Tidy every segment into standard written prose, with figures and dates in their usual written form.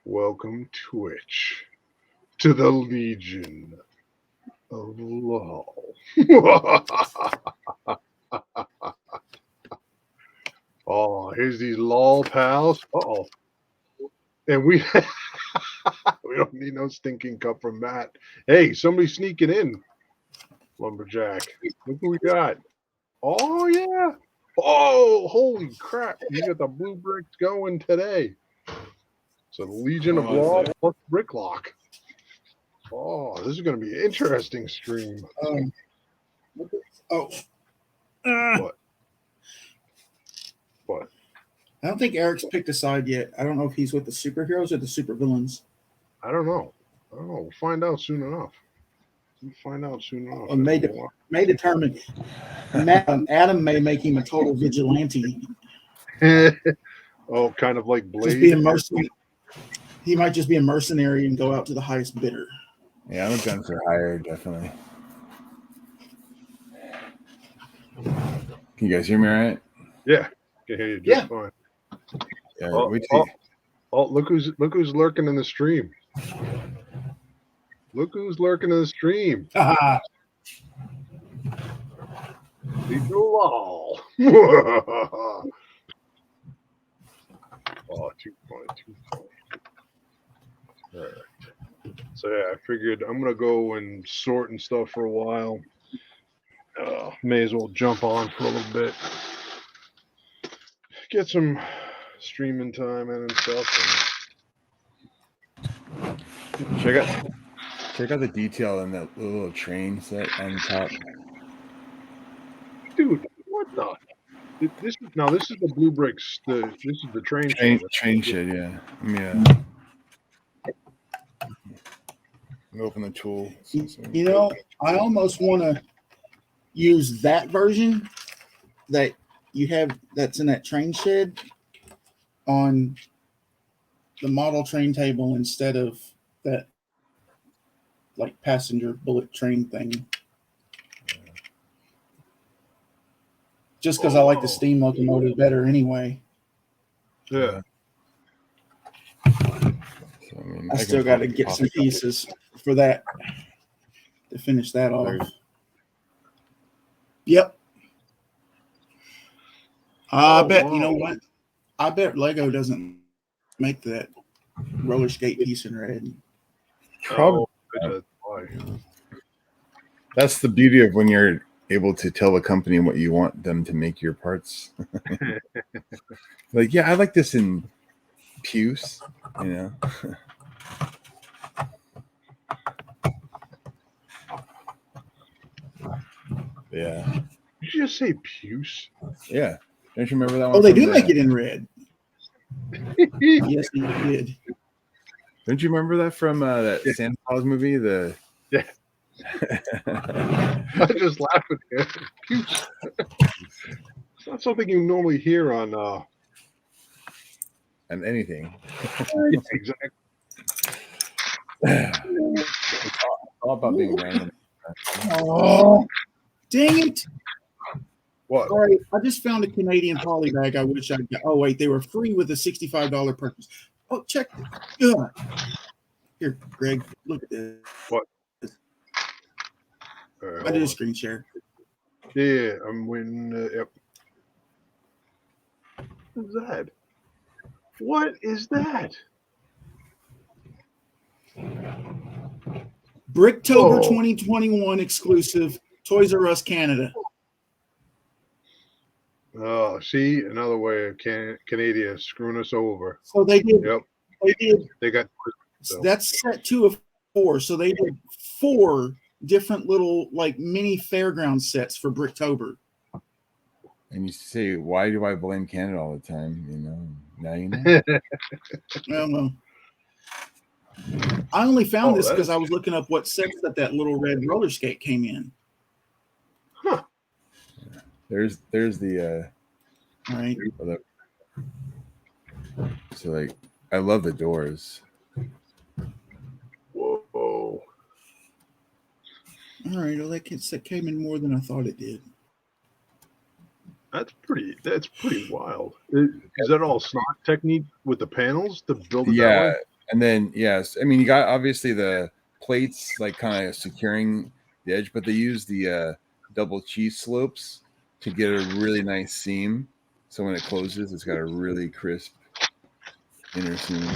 Welcome, Twitch, to the Legion of LOL. Oh, here's these LOL pals. Uh-oh. And we we don't need no stinking cup from Matt. Hey, somebody sneaking in. Lumberjack. Look who we got. Oh yeah. Oh, holy crap. You got the blue bricks going today. So the Legion of LOL plus Bricklock. Oh, this is going to be an interesting stream. Oh. What? What? I don't think Eric's picked a side yet. I don't know if he's with the superheroes or the supervillains. I don't know. We'll find out soon enough. May determine. Adam may make him a total vigilante. Oh, kind of like Blade. Just be a mercenary. He might just be a mercenary and go out to the highest bidder. Yeah, I'm a gun for hire, definitely. Can you guys hear me all right? Yeah, can hear you just fine. Yeah, look who's lurking in the stream. Look who's lurking in the stream. LOL. Oh, too funny. All right. So yeah, I figured I'm gonna go and sort and stuff for a while. May as well jump on for a little bit, get some streaming time in and stuff. Check out the detail in that little train set on top. Dude, what the? This is the blue bricks. This is the train shed. Yeah. Open the tool. You know, I almost want to use that version that you have that's in that train shed on the model train table instead of that like passenger bullet train thing. Just because I like the steam locomotive better anyway. Yeah. I still got to get some pieces for that to finish that off. Yep. I bet, you know what? I bet Lego doesn't make that roller skate piece in red. Probably. That's the beauty of when you're able to tell a company what you want them to make your parts. Like, yeah, I like this in puce, you know. Yeah. Did you just say puce? Yeah. Don't you remember that one? Oh, they do make it in red. Yes, they did. Don't you remember that from that Santa Claus movie? Yeah. I just laughed at it. Puce. It's not something you normally hear on anything. Exactly. It's all about being random. Oh, dang it. What? All right, I just found a Canadian poly bag I wish I'd got. Oh, wait, they were free with a $65 purchase. Oh, check. Ugh. Here, Greg, look at this. What? I did a screen share. Yeah, I'm waiting. Yep. What is that? What is that? Bricktober 2021 exclusive, Toys R Us Canada. Oh, see, another way of Canada screwing us over. So they did. Yep. They did. They got. That's set 2 of 4. So they did 4 different little like mini fairground sets for Bricktober. And you say, why do I blame Canada all the time? You know, now you know. I don't know. I only found this because I was looking up what sets that little red roller skate came in. Huh. There's the all right. So like, I love the doors. Whoa. All right. Well, that set came in more than I thought it did. That's pretty wild. Is that all snot technique with the panels to build it that Yeah, way? and then yes, I mean you got obviously the plates like kind of securing the edge, but they use the double cheese slopes to get a really nice seam. So when it closes, it's got a really crisp inner seam.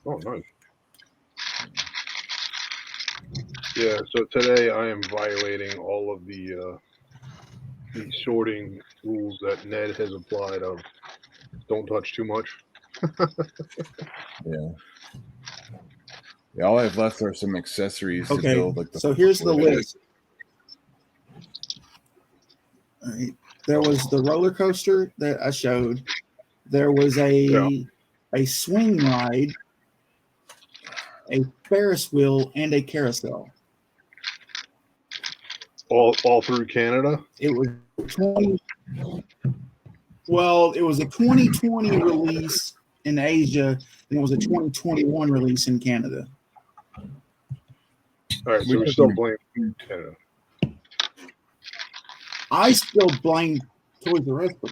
Oh, nice. Yeah. So today I am violating all of the sorting rules that Ned has applied of don't touch too much. Yeah. Yeah, all I have left are some accessories to Okay, build, like the so here's the Okay. list. All right. There was the roller coaster that I showed. There was a swing ride, a Ferris wheel, and a carousel. All through Canada. It was 20. Well, it was a 2020 release in Asia, and it was a 2021 release in Canada. All right, so We we took still them- blame Canada. I still blame Toys R Us for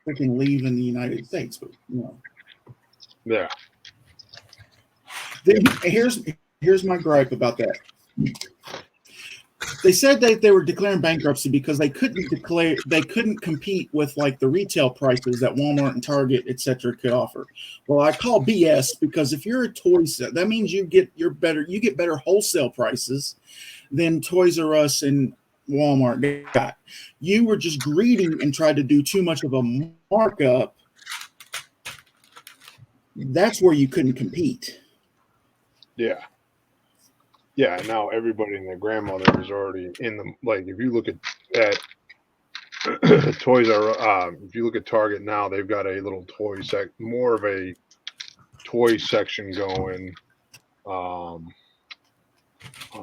freaking leaving the United States, but you know. Yeah. Then here's my gripe about that. They said that they were declaring bankruptcy because they couldn't compete with like the retail prices that Walmart and Target, etc., could offer. Well, I call BS because if you're a toy set, that means you get better wholesale prices than Toys R Us and Walmart got. You were just greedy and tried to do too much of a markup. That's where you couldn't compete. Yeah. Yeah, now everybody and their grandmother is already in the like. If you look at Toys R, if you look at Target now, they've got a little more of a toy section going.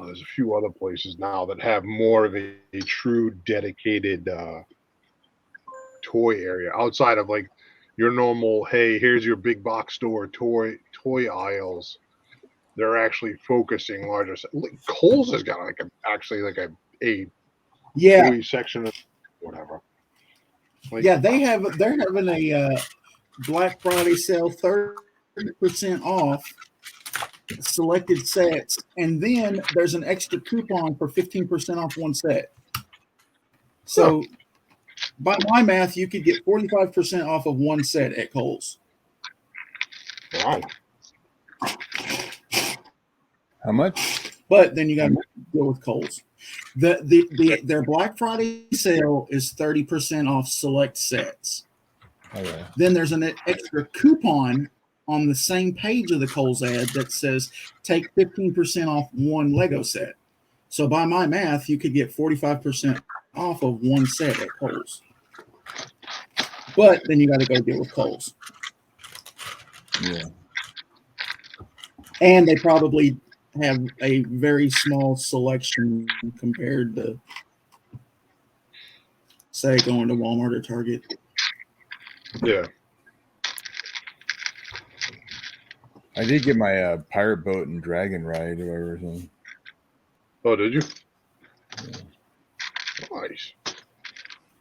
There's a few other places now that have more of a true dedicated toy area outside of like your normal. Hey, here's your big box store toy aisles. They're actually focusing larger. Kohl's has got like a Yeah, toy section of whatever. Like, yeah, they're having a Black Friday sale, 30% off selected sets, and then there's an extra coupon for 15% off one set. So, by my math, you could get 45% off of one set at Kohl's. wow. How much? But then you got to deal with Kohl's. Their Black Friday sale is 30% off select sets. Oh, yeah. Then there's an extra coupon on the same page of the Kohl's ad that says take 15% off one Lego set. So by my math, you could get 45% off of one set at Kohl's. But then you got to go deal with Kohl's. Yeah. And they probably have a very small selection compared to, say, going to Walmart or Target. Yeah. I did get my pirate boat and dragon ride or whatever. So. Oh, did you? Yeah. Nice.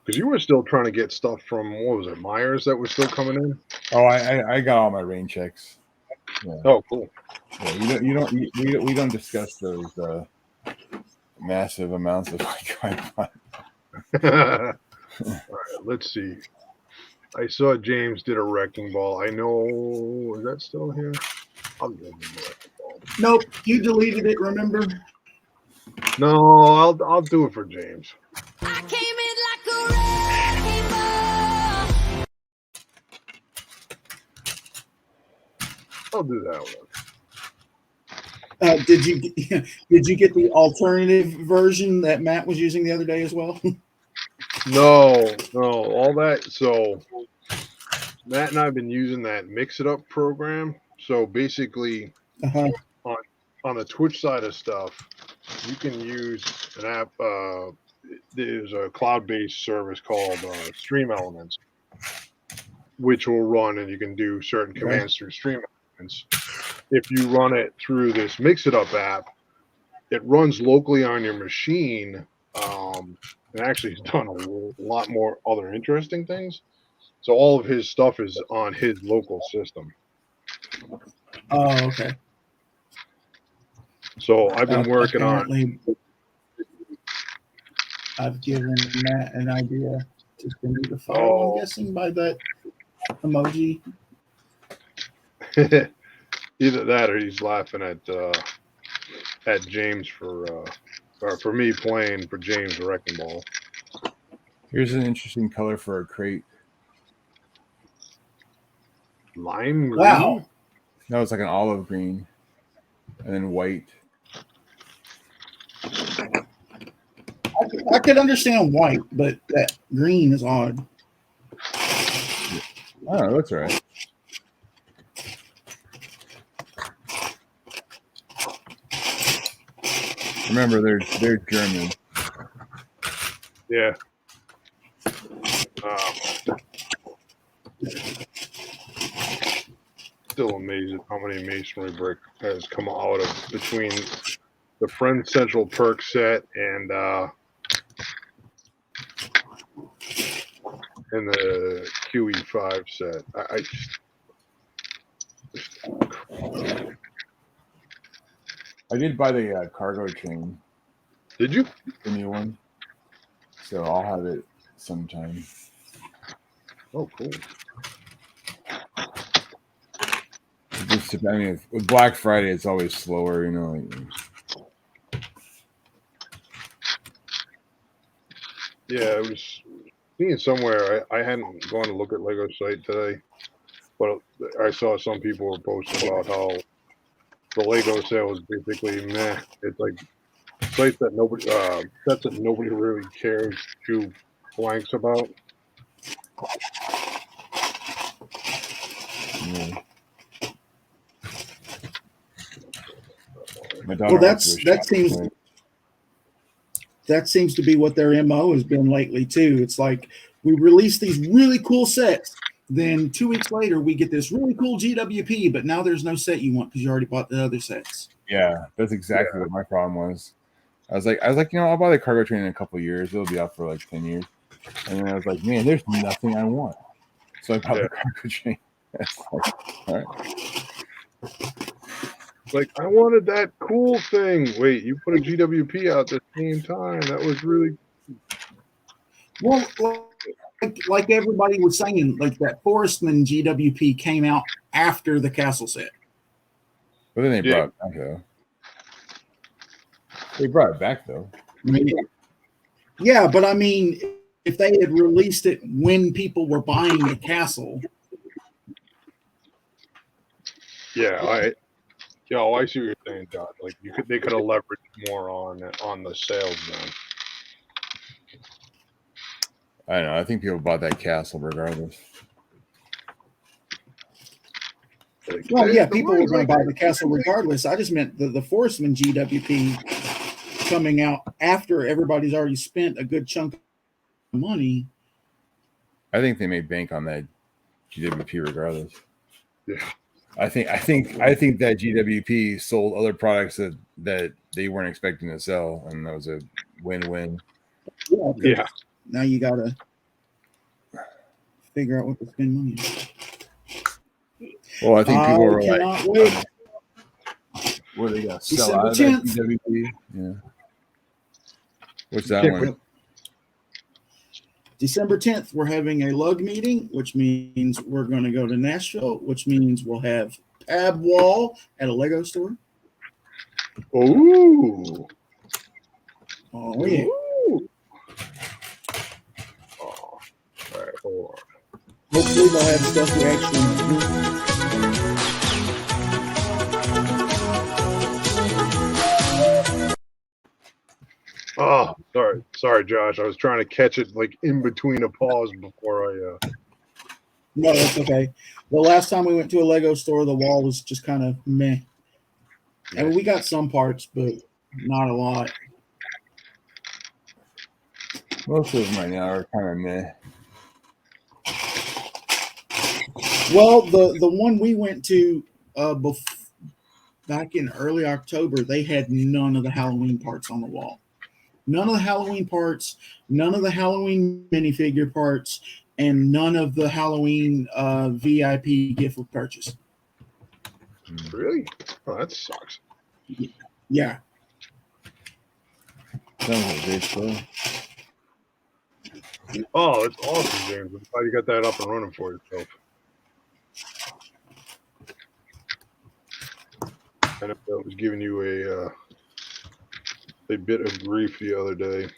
Because you were still trying to get stuff from what was it, Myers that was still coming in? Oh, I got all my rain checks. Yeah. Oh, cool. Yeah, we don't discuss those massive amounts of like I bought. All right, let's see. I saw James did a wrecking ball. I know. Is that still here? I'll give him a wrecking ball. Nope, you deleted it, remember? No, I'll do it for James. I came in like a wrecking ball. I'll do that one. Did you get the alternative version that Matt was using the other day as well? No, all that. So Matt and I have been using that Mix It Up program. So basically, Uh-huh. on the Twitch side of stuff, you can use an app. There's a cloud-based service called Stream Elements, which will run, and you can do certain commands through Stream Elements. If you run it through this Mix It Up app, it runs locally on your machine. and actually he's done a lot more other interesting things. So all of his stuff is on his local system. Oh, okay. So I've been working on. Apparently, I've given Matt an idea to send me the file. Oh. I'm guessing by that emoji. Either that or he's laughing at James or for me playing for James Wrecking Ball. Here's an interesting color for a crate. Lime green. Wow. No, it's like an olive green, and then white. I could understand white, but that green is odd. Oh, that's all right. Remember, they're German. Yeah. Still amazed at how many masonry brick has come out of between the Friend Central Perk set and the QE5 set. I did buy the cargo chain, Did you? the new one, so I'll have it sometime. Oh, cool. Just, I mean, with Black Friday, it's always slower, you know. Yeah, I was seeing somewhere. I hadn't gone to look at Lego site today, but I saw some people were posting about how the Lego sale is basically meh. It's like sites that nobody, sets that nobody really cares to blanks about. Yeah. Well, that seems to be what their MO has been lately too. It's like we release these really cool sets, then 2 weeks later we get this really cool GWP, but now there's no set you want because you already bought the other sets. Yeah, that's exactly what my problem was. I was like, you know, I'll buy the cargo train in a couple of years. It'll be out for like 10 years. And then I was like, man, there's nothing I want. So I bought the cargo train. That's like, all right. Like, I wanted that cool thing. Wait, you put a GWP out at the same time. That was really Well, like everybody was saying, like that Forestman GWP came out after the Castle set. But then they brought it back, though. They brought it back, though. Yeah, but I mean, if they had released it when people were buying the Castle. Yeah, I see what you're saying, John. Like they could have leveraged more on the sales then. I don't know. I think people bought that castle regardless. Well, yeah, people were going to buy the Castle regardless. I just meant the Forestman GWP coming out after everybody's already spent a good chunk of money. I think they made bank on that GWP regardless. Yeah. I think that GWP sold other products that they weren't expecting to sell, and that was a win-win. Yeah. Now you got to figure out what to spend money on. Well, I think people were like, wait. "What are they gonna sell out of December that 10th. GWP?" Yeah. What's that Can't one? wait. December 10th, we're having a lug meeting, which means we're going to go to Nashville, which means we'll have Pab Wall at a Lego store. Ooh. Oh, yeah. Ooh. Oh. All right, hold on. Hopefully they'll have stuff we actually. Oh, sorry, Josh. I was trying to catch it like in between a pause before I. No, that's okay. The last time we went to a Lego store, the wall was just kind of meh. I mean, we got some parts, but not a lot. Most of them right now are kind of meh. Well, the one we went to back in early October, they had none of the Halloween parts on the wall. None of the Halloween parts, none of the Halloween minifigure parts, and none of the Halloween VIP gift with purchase. Really? Oh, that sucks. Yeah. Sounds like great stuff. Oh, that's awesome, James. I'm glad you got that up and running for yourself. And if that was giving you a bit of grief the other day.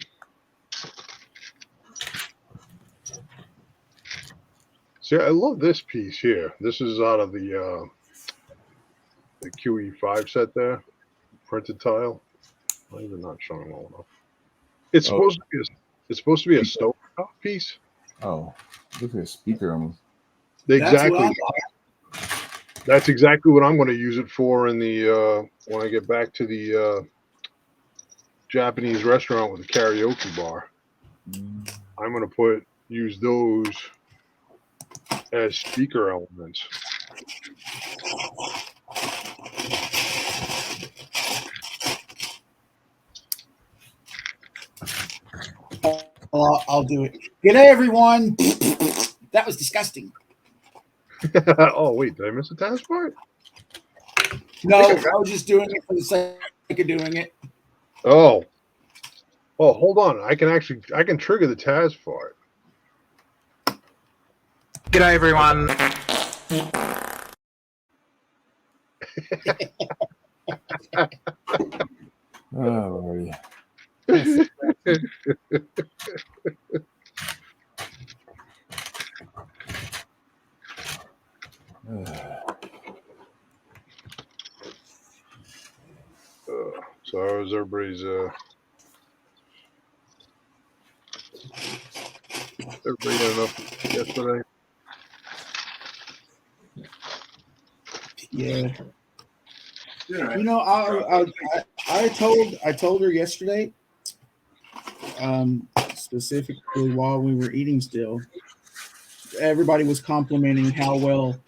See, I love this piece here. This is out of the QE5 set there, printed tile. Why is it not showing well enough? It's supposed to be a stove top piece. Oh, look at a speaker almost. Exactly. That's exactly what I'm going to use it for in the when I get back to the Japanese restaurant with a karaoke bar. I'm going to use those as speaker elements. I'll do it. G'day, everyone. That was disgusting. Oh, wait, did I miss a task part? No, I was just doing it for the sake of doing it. Oh, hold on. I can trigger the Taz part. G'day, everyone. Oh, Lordy. So how was everybody's everybody had enough yesterday? Yeah. You know, I told her yesterday, specifically while we were eating still, everybody was complimenting how well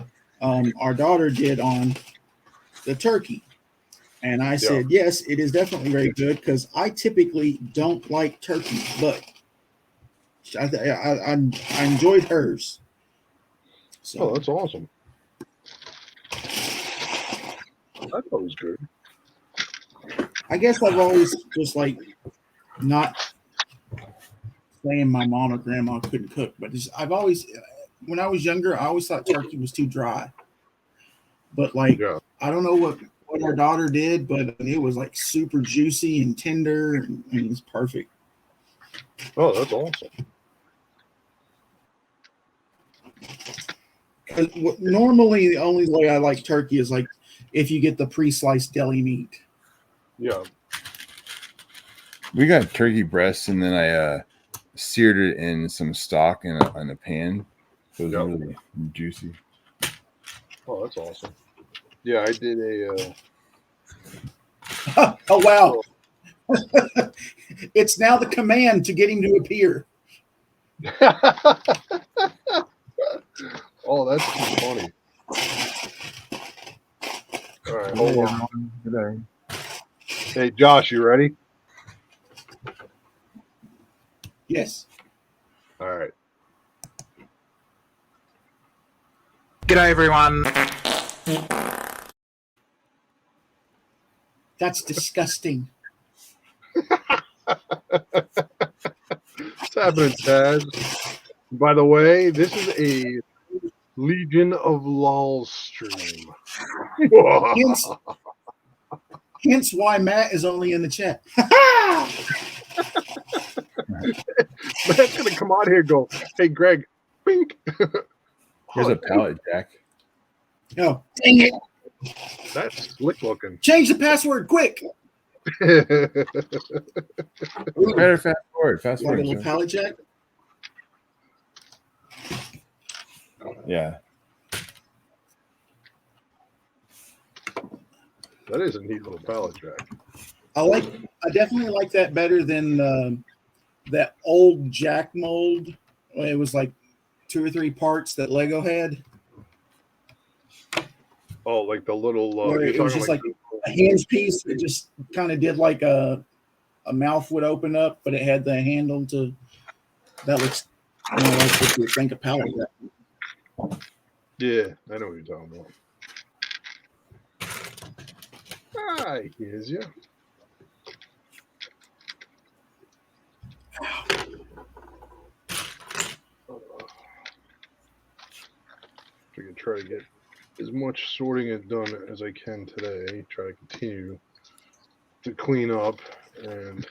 our daughter did on the turkey. And I said, yes, it is definitely very good because I typically don't like turkey, but I enjoyed hers. So, Oh, that's awesome. I thought it was good. I guess I've always just like not saying my mom or grandma couldn't cook, but I've always, when I was younger, I always thought turkey was too dry. But like, I don't know what our daughter did, but it was like super juicy and tender, and it was perfect. Oh, that's awesome. Normally, the only way I like turkey is like if you get the pre-sliced deli meat. Yeah. We got turkey breasts, and then I seared it in some stock in a pan. So it was really juicy. Oh, that's awesome. Yeah, I did a. Oh wow! It's now the command to get him to appear. Oh, that's too funny. All right, hold on. Good Hey, Josh, you ready? Yes. All right. G'day, everyone. That's disgusting. What's happening, Taz? By the way, this is a Legion of Lols stream. Hence why Matt is only in the chat. Matt's gonna come out here and go, hey Greg, bink. Here's a pallet jack. Oh, dang it. That's slick looking. Change the password quick. Better fast forward. Fast Like a forward. little pallet jack. Yeah. That is a neat little pallet jack. I definitely like that better than that old jack mold. It was like 2 or 3 parts that Lego had. Oh, like the little. Where You're it was talking just like a hinge piece that just kind of did like a a mouth would open up, but it had the handle to. That looks like what you would think a pallet jack. Yeah, I know what you're talking about. Hi, here's you. I can try to get as much sorting it done as I can today. Try to continue to clean up and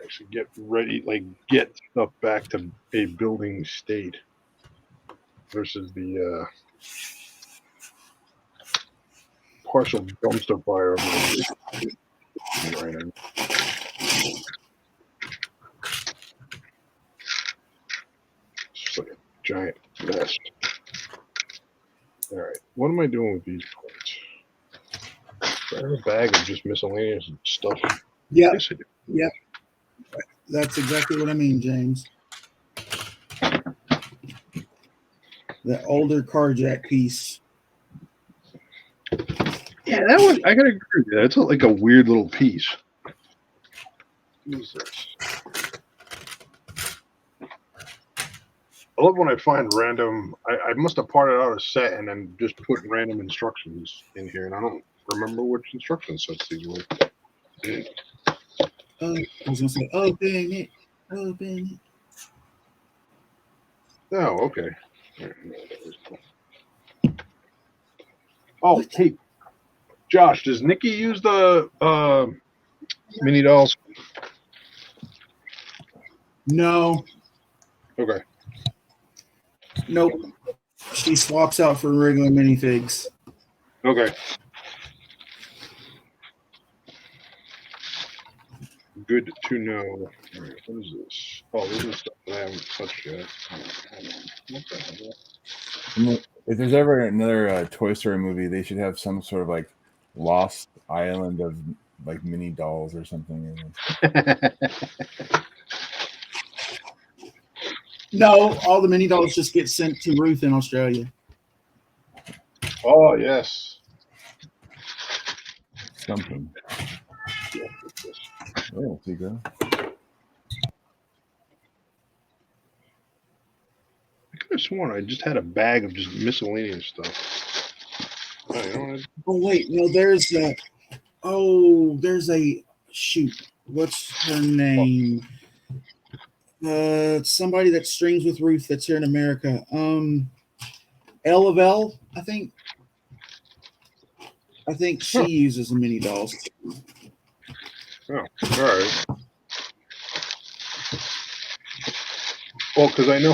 actually get ready, like get stuff back to a building state versus the partial dumpster fire. Right. It's like a giant mess. All right, what am I doing with these parts? Do I have a bag of just miscellaneous stuff? Yeah, Yes, I do. yeah. That's exactly what I mean, James. The older car jack piece. Yeah, that one, I gotta agree with you. That's like a weird little piece. What is this? I love when I find random. I must have parted out a set and then just put random instructions in here, and I don't remember which instruction sets these were. I was gonna say, open it, open it. Oh, okay. Oh, hey, Josh, does Nikki use the mini dolls? No, Okay. nope. She swaps out for regular minifigs. Okay. Good to know. All right, what is this? Oh, this is stuff that I haven't touched yet. Hold on. What the hell? If there's ever another Toy Story movie, they should have some sort of like lost island of like mini dolls or something. No, all the mini dolls just get sent to Ruth in Australia. Oh, yes. Something. Oh, there you go. I could have sworn I just had a bag of just miscellaneous stuff. Oh, you know what? Oh wait, no, there's a. Oh, there's a shoot. What's her name? Somebody that streams with Ruth that's here in America. Elle of Elle, I think. I think she uses the mini dolls. Oh, all right. Well, because I know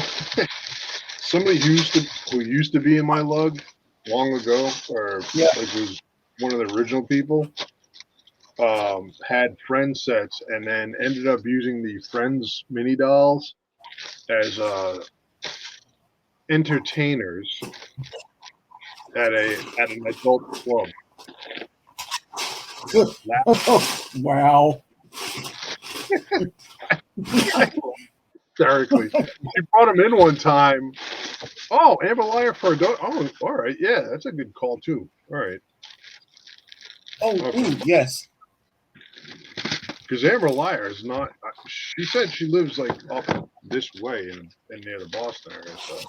somebody who used to be in my lug long ago, or Yeah. like was one of the original people, had friend sets and then ended up using the Friends mini dolls as entertainers at an adult club. Oh, wow. Hysterically. She brought him in one time. Oh, Amber Liar for adult. Oh, all right. Yeah, that's a good call too. All right. Oh, Okay. ooh, yes. Because Amber Liar is not. She said she lives like up this way in near the Boston area. So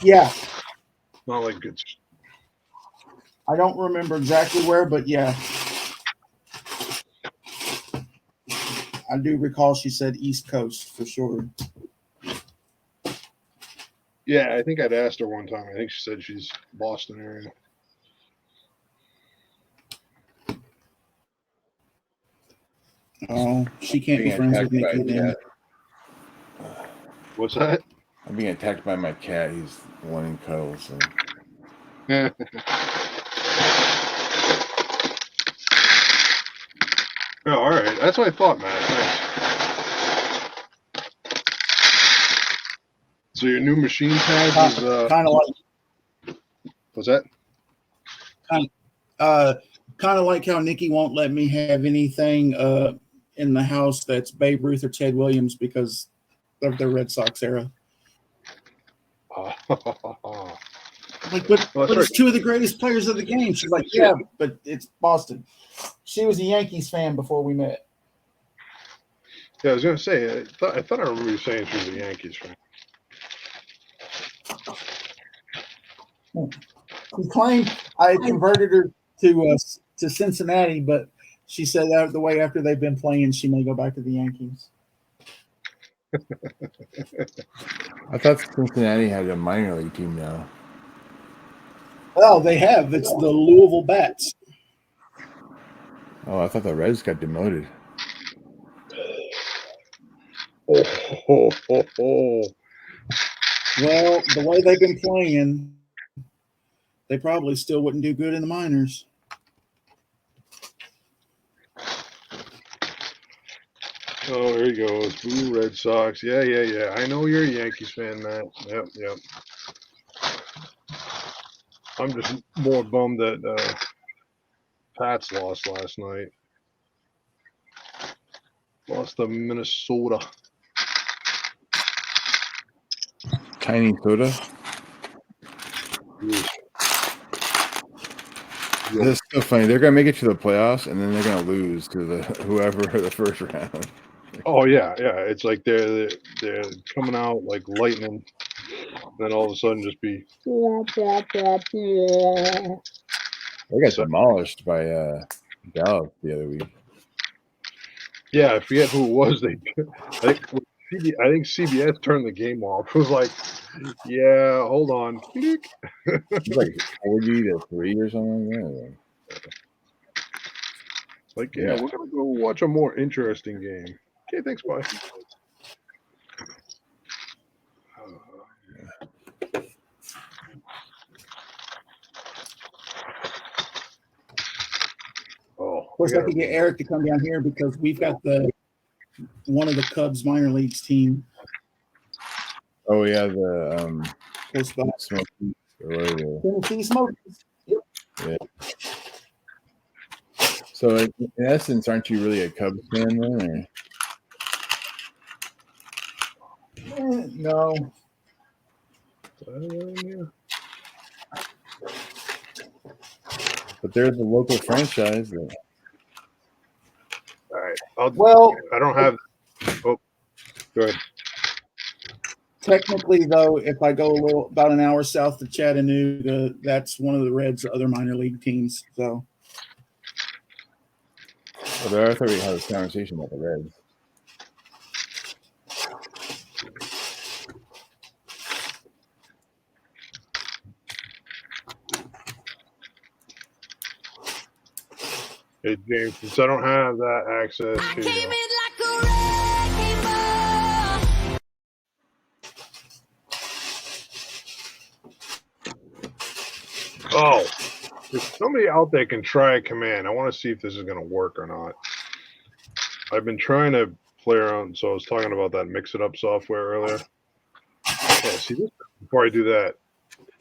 Yeah. not like it's. I don't remember exactly where, but yeah. I do recall she said East Coast for sure. Yeah, I think I'd asked her one time. I think she said she's Boston area. Oh, she can't be Being friends attacked with by Nikki a then. cat. What's that? I'm being attacked by my cat. He's wanting cuddles. So. Yeah. Oh, all right. That's what I thought, Matt. Thanks. So your new machine tag is Kind of like what's that? kind of like how Nikki won't let me have anything in the house that's Babe Ruth or Ted Williams because of the Red Sox era. Like, but Well, that's it's two of the greatest players of the game. She's like, yeah, but it's Boston. She was a Yankees fan before we met. Yeah, I was gonna say. I thought I remember you saying she was a Yankees fan. She claimed I had converted her to Cincinnati, but she said that the way after they've been playing, she may go back to the Yankees. I thought Cincinnati had a minor league team now. Well, they have. It's the Louisville Bats. Oh, I thought the Reds got demoted. Oh. Well, the way they've been playing, they probably still wouldn't do good in the minors. Oh, there you go. It's Blue Red Sox. Yeah. I know you're a Yankees fan, Matt. Yep. I'm just more bummed that Pats lost last night. Lost to Minnesota. Tiny soda. That's so funny. They're gonna make it to the playoffs, and then they're gonna lose to the whoever the first round. Oh yeah. It's like they're coming out like lightning, then all of a sudden just be. They got demolished by Dallas the other week. Yeah, I forget who it was. I think CBS turned the game off. It was like, yeah, hold on. It's like 40-3 or something like that. Like, yeah, we're gonna go watch a more interesting game. Okay, thanks, bye. Of course, I could get Eric to come down here because we've got one of the Cubs minor leagues team. Oh yeah, the Close by. Smokies or whatever. Tennessee Smokies. Yeah. So in essence, aren't you really a Cubs fan then? No. But they're the local franchise. That... All right. I don't have. Oh, go ahead. Technically, though, if I go about an hour south of Chattanooga, that's one of the Reds' other minor league teams. So. Well, I thought we had this conversation about the Reds. Hey, James, since I don't have that access to. Came in like a wrecking ball. Oh, if somebody out there can try a command, I want to see if this is going to work or not. I've been trying to play around, so I was talking about that Mix It Up software earlier. Yeah, see this before I do that.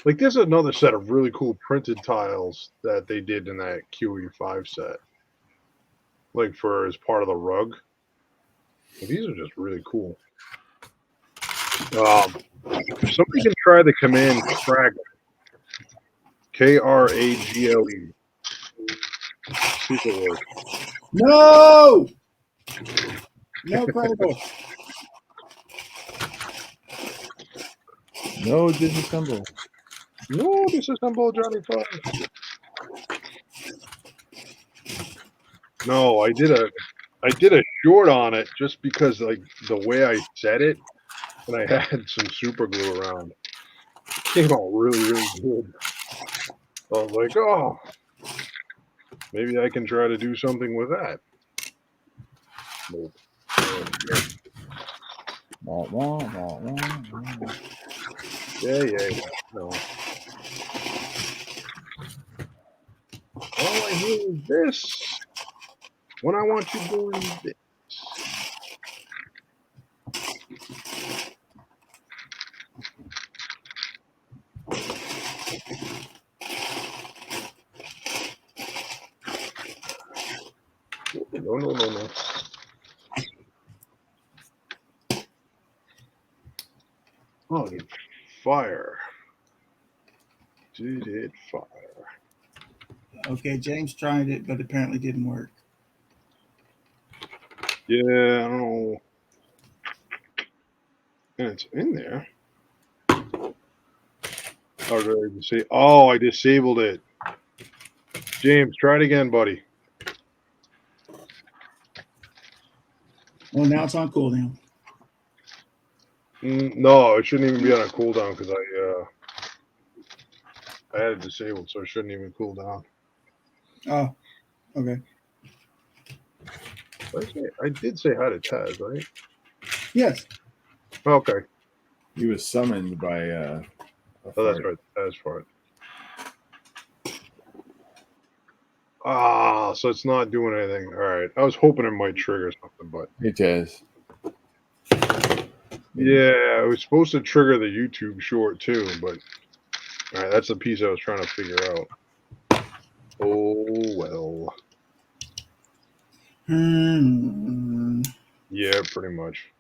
Like, there's another set of really cool printed tiles that they did in that QE5 set. Like, as part of the rug. These are just really cool. If somebody can try the command Kragle. Kragle. See if it works. No! No credible. No disassemble. No disassemble Johnny Five. No, I did a short on it just because like the way I set it, and I had some super glue around. It came out really, really good. I was like, oh, maybe I can try to do something with that. Nope. Yeah. No. All I hear is this. When I want you doing this. No. Oh, it fire. Did it fire? Okay, James tried it, but apparently didn't work. Yeah, I don't know. And it's in there. Oh, did I say? Oh, I disabled it. James, try it again, buddy. Well, now it's on cooldown. No, it shouldn't even be on a cooldown because I had it disabled, so it shouldn't even cool down. Oh, okay. I did say hi to Taz, right? Yes. Okay. He was summoned by Oh, that's right. Taz for it. Ah, so it's not doing anything. All right. I was hoping it might trigger something, but It is. yeah, it was supposed to trigger the YouTube short too, but all right, that's the piece I was trying to figure out. Oh well. Yeah, pretty much.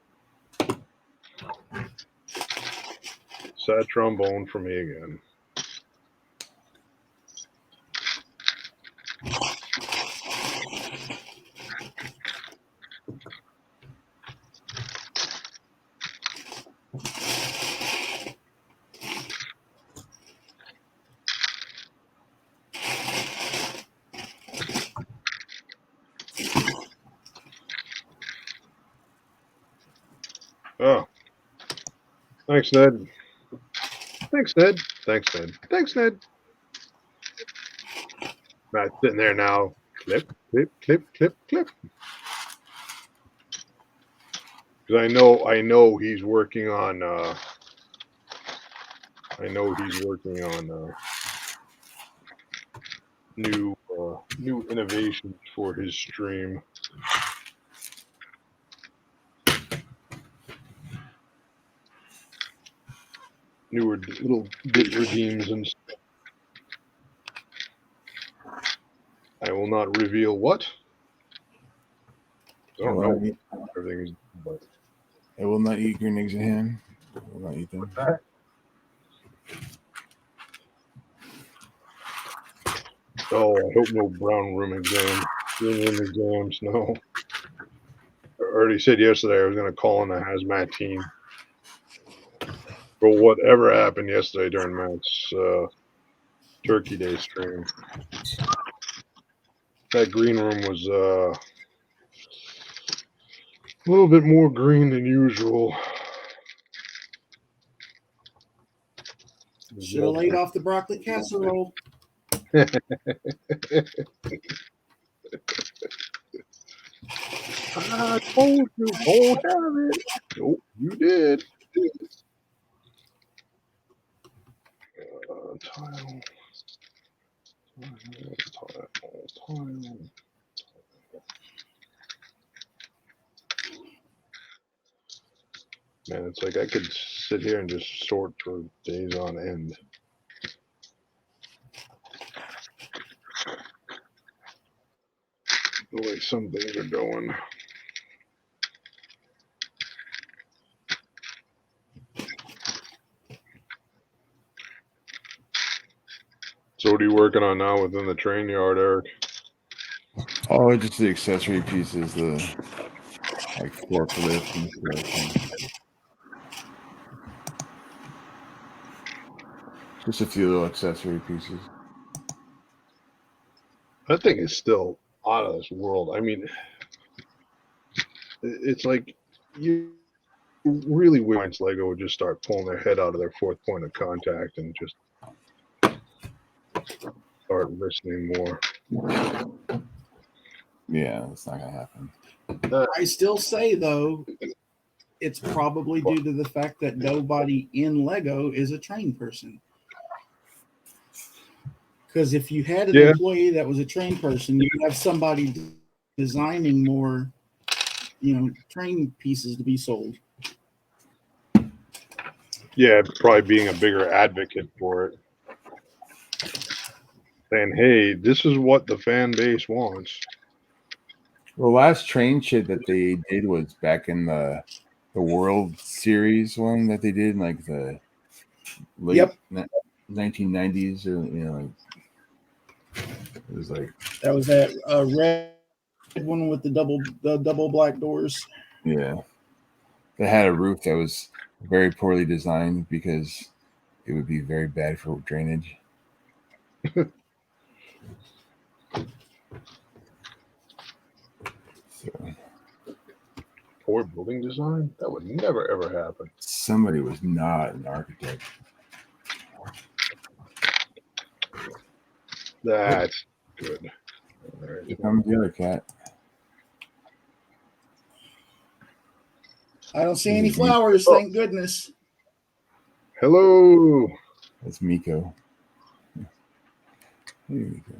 Sad trombone for me again. Oh. Thanks, Ned. Thanks, Ned. Thanks, Ned. Thanks, Ned. Matt's sitting there now. Clip, clip, clip, clip, clip. Because I know he's working on new innovations for his stream. Newer little bit redeems and stuff. I will not reveal what. I don't know everything, but It will not eat green eggs and ham. It will not eat them. oh, I hope no brown room exams. Green room exams, no. I already said yesterday I was going to call in the hazmat team for whatever happened yesterday during Matt's Turkey Day stream. That green room was a little bit more green than usual. Should have laid off the broccoli casserole. I told you, don't have it. Nope, you did. Tile. Man, it's like I could sit here and just sort for days on end. The way some things are going. So what are you working on now within the train yard, Eric? Oh, just the accessory pieces, the like forklift and stuff. Just a few little accessory pieces. That thing is still out of this world. I mean, it's like you really wish Lego would just start pulling their head out of their fourth point of contact and just start listening more. Yeah, that's not gonna happen. I still say though, it's probably due to the fact that nobody in Lego is a trained person. Because if you had an employee that was a trained person, you'd have somebody designing more, train pieces to be sold. Yeah, probably being a bigger advocate for it. Saying, hey, this is what the fan base wants. The last train shit that they did was back in the World Series one that they did in like the late 1990s or like it was like that was that one with the double black doors. Yeah. They had a roof that was very poorly designed because it would be very bad for drainage. So Poor building design? That would never ever happen. somebody was not an architect. That's good. All Here right. comes the other cat. I don't see any flowers, thank goodness. Hello. That's Miko. Hey, Miko.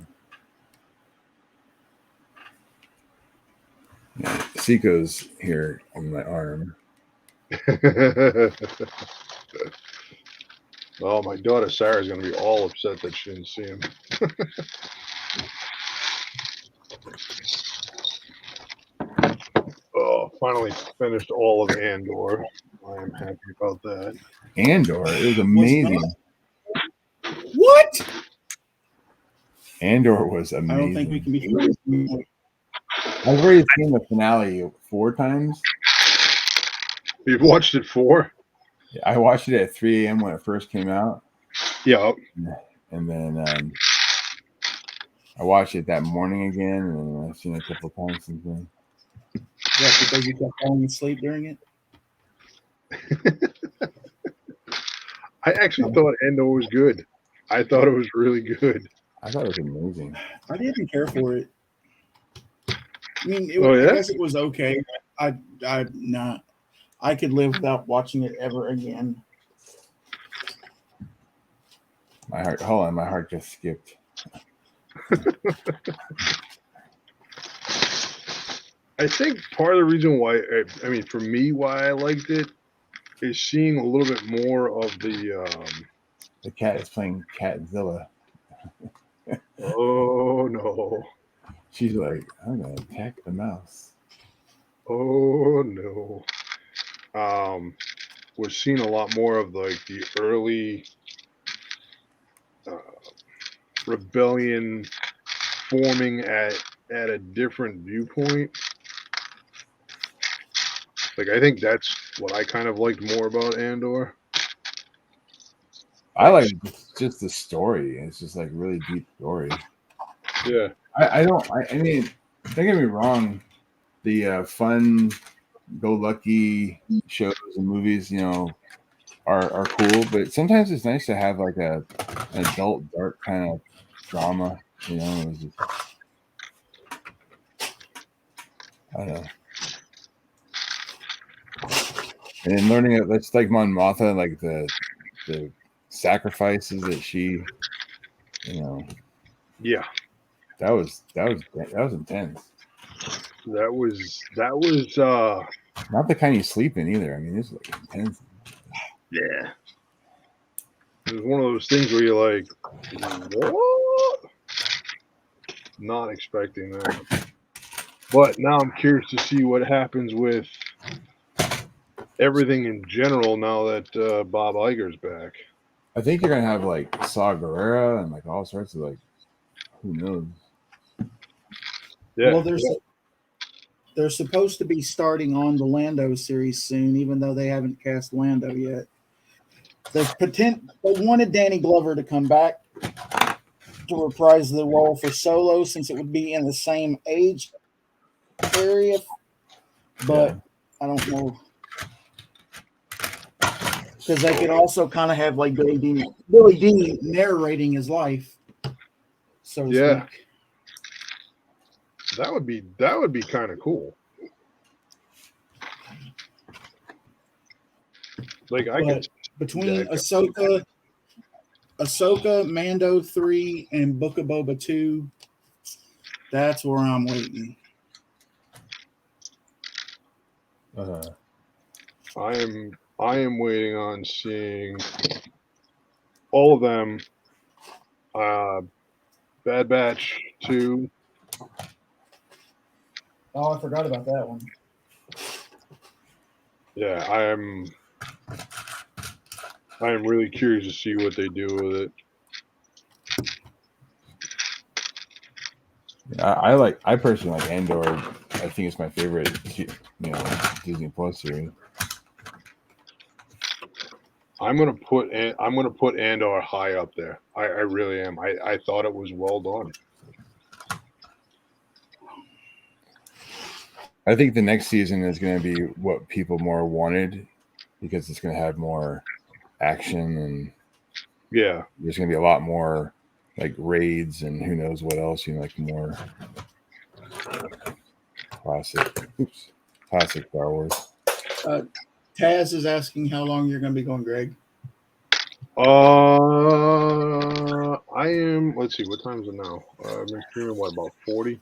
Yeah, Seiko's here on my arm. Oh, my daughter Sarah's going to be all upset that she didn't see him. Oh, finally finished all of Andor. I am happy about that. Andor, it was amazing. What? Andor was amazing. I don't think we can be friends. I've already seen the finale 4 times. You've watched it 4? I watched it at 3 a.m. when it first came out, Yeah. and then I watched it that morning again, and then I've seen it a couple times since then. Yeah, because you kept falling asleep during it. I actually thought Andor was good. I thought it was really good. I thought it was amazing. I didn't care for it. I mean, Oh, yeah? I guess it was okay. I'm not. I could live without watching it ever again. My heart, hold on, my heart just skipped. I think part of the reason why, I mean, for me, why I liked it is seeing a little bit more of the, The cat is playing Catzilla. oh no, She's like, I'm gonna attack the mouse. oh no. We're seeing a lot more of like the early rebellion forming at a different viewpoint. Like, I think that's what I kind of liked more about Andor. I like just the story. It's just like really deep story. Yeah. I mean, don't get me wrong. The fun, go lucky shows and movies, you know, are cool. But sometimes it's nice to have like an adult, dark kind of drama. You know, it's just, I don't know. And then learning it, it's like Mon Mothma, like the sacrifices that she, you know, Yeah. that was intense. That was Not the kind you sleep in either. I mean, it's like intense. yeah. It was one of those things where you're like, what? Not expecting that. But now I'm curious to see what happens with everything in general now that Bob Iger's back. I think you're gonna have like Saw Gerrera and like all sorts of like, who knows? Yeah. Well, they're supposed to be starting on the Lando series soon, even though they haven't cast Lando yet. They wanted Danny Glover to come back to reprise the role for Solo, since it would be in the same age area. But Yeah. I don't know, because they could also kind of have like Billy D narrating his life. So to Yeah. speak. That would be kind of cool. Like I could Between Yeah. Ahsoka, Mando 3, and Book of Boba 2, that's where I'm waiting. I am waiting on seeing all of them. Bad Batch 2. Oh, I forgot about that one. Yeah, I am really curious to see what they do with it. I personally like Andor. I think it's my favorite, Disney Plus series. I'm gonna put Andor high up there. I really am. I thought it was well done. I think the next season is going to be what people more wanted because it's going to have more action and Yeah. there's going to be a lot more like raids and who knows what else. Like more classic Star Wars. Taz is asking how long you're going to be going, Greg. I am. Let's see. What time is it now? I've been streaming about 40.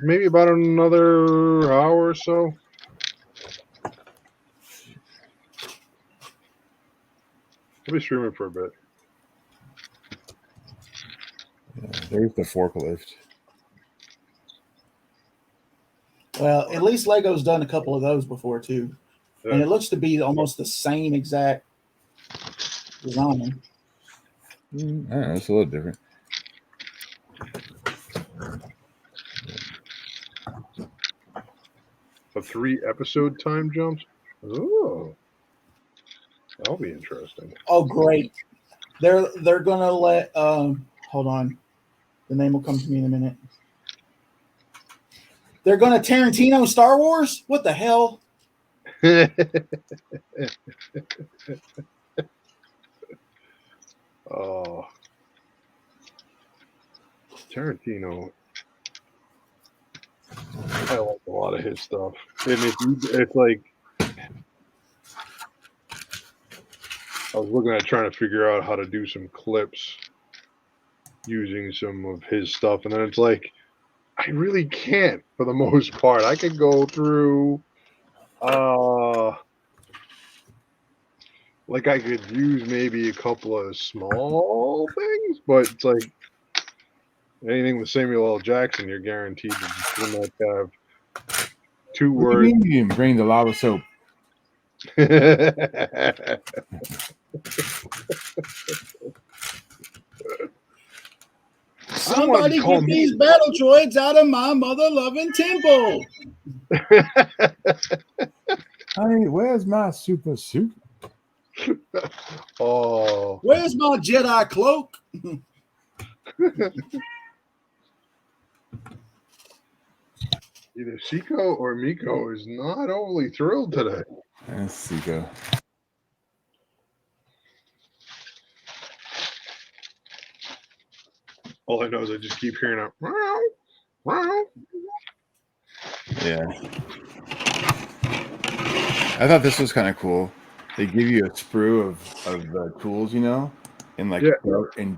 Maybe about another hour or so. I'll be streaming for a bit. Yeah, there's the forklift. Well, at least Lego's done a couple of those before too, Yeah. and it looks to be almost the same exact design. I don't know, it's a little different. A 3-episode time jumps. Oh, that'll be interesting. Oh, great! They're gonna let. Hold on, the name will come to me in a minute. They're gonna Tarantino Star Wars. What the hell? Oh, Tarantino. I like a lot of his stuff, and it's like I was looking at trying to figure out how to do some clips using some of his stuff, and then it's like I really can't for the most part. I could go through, like I could use maybe a couple of small things, but it's like anything with Samuel L. Jackson, you're guaranteed to just not have 2 What do words. you mean you didn't bring the lava soap? Somebody call get me- these battle droids out of my mother-loving temple. Hey, where's my super suit? Oh, Where's my Jedi cloak? either Chico or Miko is not overly thrilled today. That's Seiko. All I know is I just keep hearing a meow, meow. Yeah. I thought this was kind of cool. They give you a sprue of tools, in like Yeah.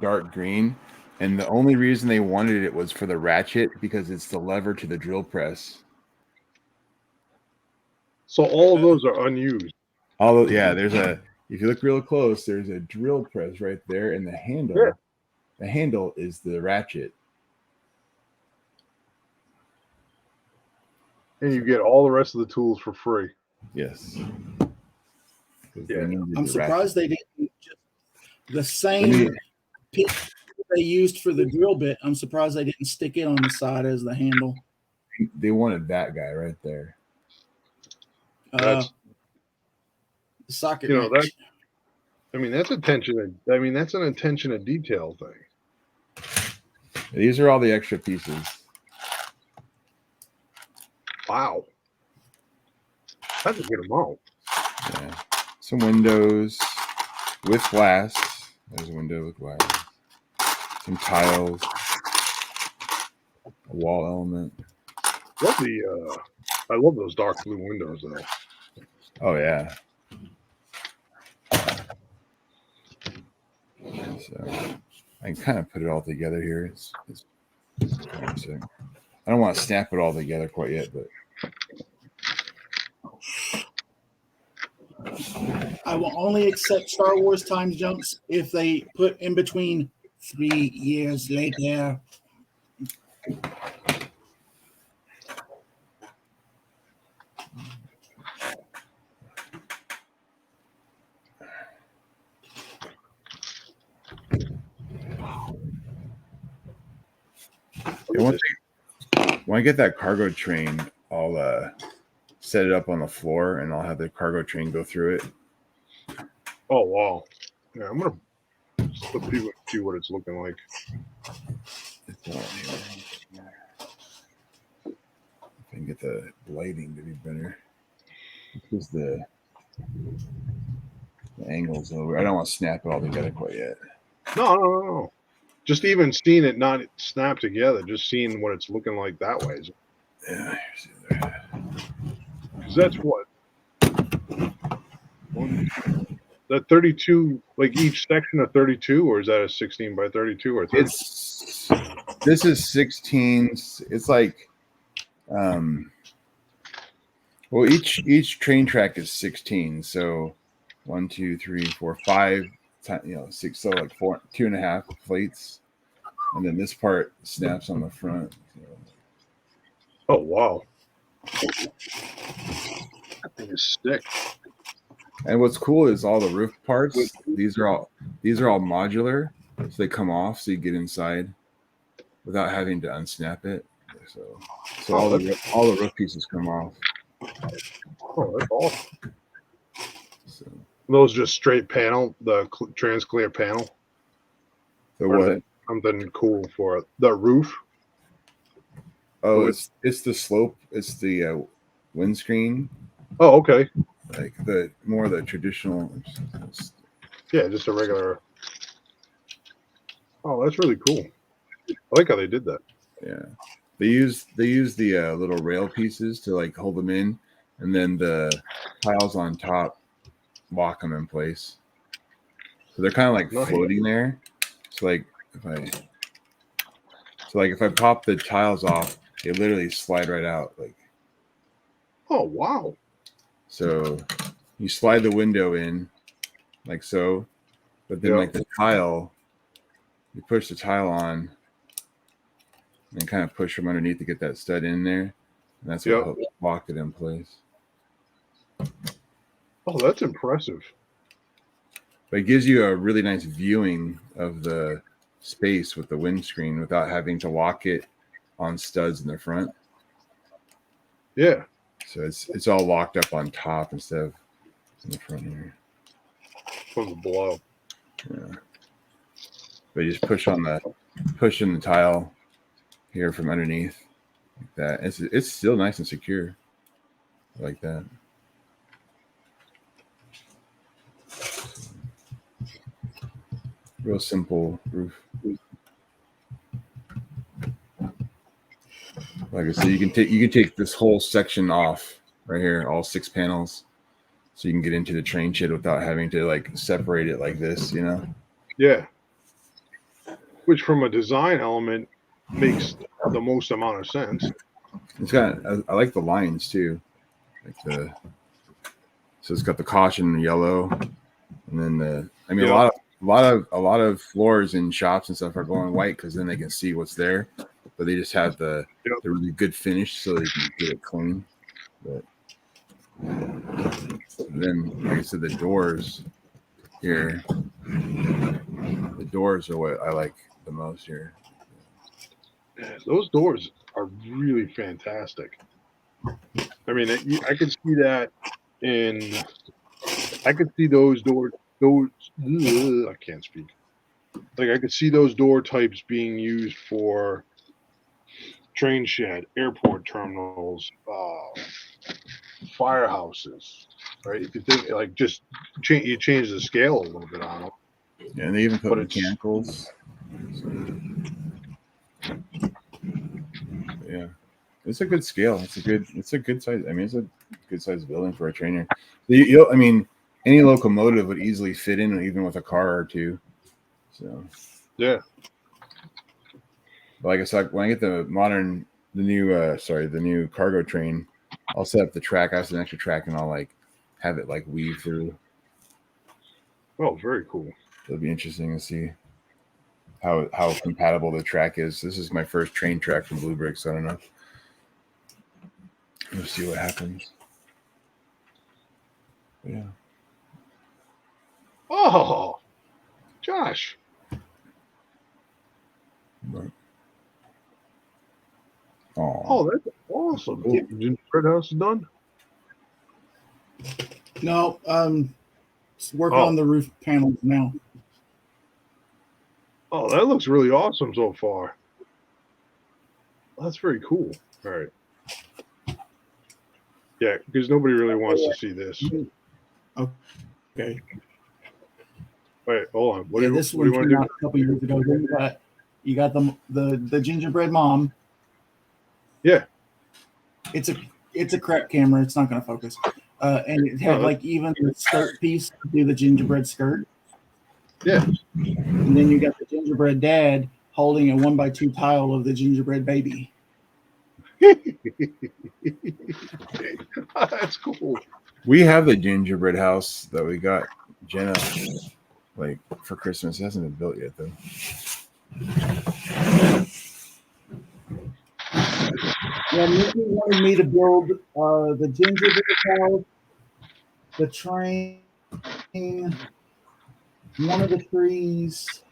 dark green. And the only reason they wanted it was for the ratchet because it's the lever to the drill press. So all of those are unused. Although, yeah, if you look real close, there's a drill press right there, and the handle is the ratchet. And you get all the rest of the tools for free. Yes. Yeah. I'm surprised they didn't just the same piece they used for the drill bit. I'm surprised they didn't stick it on the side as the handle. They wanted that guy right there. That's- The socket. You know, wrench. that's that's an attention to detail thing. These are all the extra pieces. Wow. That's a good amount. Yeah. Some windows with glass. There's a window with glass. Some tiles. A wall element. I love those dark blue windows though. Oh yeah. So I can kind of put it all together here. It's I don't want to snap it all together quite yet, but I will only accept Star Wars time jumps if they put in between 3 years later. And when I get that cargo train, I'll set it up on the floor and I'll have the cargo train go through it. Oh wow. Yeah, I'm gonna flip through and see what it's looking like. It's all here. If I can get the lighting to be better. Because the angles over. I don't want to snap it all together quite yet. No. Just even seeing it not snap together, just seeing what it's looking like that way. Yeah, here's the other. Because that's what. That 32, like each section of 32, or is that a 16 by 32 or 30? This is 16. It's like well, each train track is 16. So 1, 2, 3, 4, 5, 6. So like 2.5 plates, and then this part snaps on the front. So. Oh wow, that thing is sick. And what's cool is all the roof parts. These are all modular, so they come off, so you get inside without having to unsnap it. So all the roof pieces come off. Oh, that's awesome. So Those just straight panel, the trans clear panel. the what? Something cool for it. The roof. Oh, it's the slope. It's the windscreen. Oh, okay. Like the more the traditional. Yeah, just a regular. Oh, that's really cool. I like how they did that. Yeah, they use the little rail pieces to like hold them in, and then the tiles on top lock them in place. So they're kind of like Nice. floating there. So like if I pop the tiles off, they literally slide right out. Like Oh wow. so, you slide the window in, like so, but then like the tile, you push the tile on, and kind of push from underneath to get that stud in there, and that's what helps lock it in place. Oh, that's impressive. But it gives you a really nice viewing of the space with the windscreen without having to lock it on studs in the front. Yeah. So it's all locked up on top instead of in the front here. From the below. Yeah. But you just push in the tile here from underneath like that. It's still nice and secure. I like that. Real simple roof. Like I said, you can take this whole section off right here, all 6 panels, so you can get into the train shed without having to like separate it like this, you know? Yeah. Which from a design element makes the most amount of sense. It's got I like the lines too. Like so it's got the caution yellow, and then a lot of floors in shops and stuff are going white because then they can see what's there, but they just have the really good finish so they can get it clean. But then, like I said, the doors here, the doors are what I like the most here. Those doors are really fantastic. I mean, I could see that I could see those doors. I can't speak. Like I could see those door types being used for train shed, airport terminals, firehouses. Right? If you think like just you change the scale a little bit on them. Yeah, and they even put But mechanicals. Yeah, it's a good scale. It's a good size. I mean, it's a good size building for a trainer. I mean, any locomotive would easily fit in, even with a car or two. So yeah. But like I said, when I get the new cargo train, I'll set up the track. I have an extra track, and I'll like have it like weave through. Oh, very cool. It'll be interesting to see how compatible the track is. This is my first train track from Blue Brick, so I don't know. We'll see what happens. But yeah. Oh, Josh. But Oh, that's awesome. Gingerbread house is done. No, working Oh. on the roof panels now. Oh, that looks really awesome so far. That's very cool. All right. Yeah, because nobody really wants to see this. Okay. Wait, hold on. What Yeah, do you, this what do one you want came to out a couple years ago. Then you got the gingerbread mom. Yeah. It's a crap camera. It's not going to focus. And it had Oh, like even the skirt piece to do the gingerbread skirt. Yeah. And then you got the gingerbread dad holding a 1x2 tile of the gingerbread baby. That's cool. we have the gingerbread house that we got Jenna like for Christmas. It hasn't been built yet though. Yeah, Nikki wanted me to build the gingerbread house, the train, one of the trees,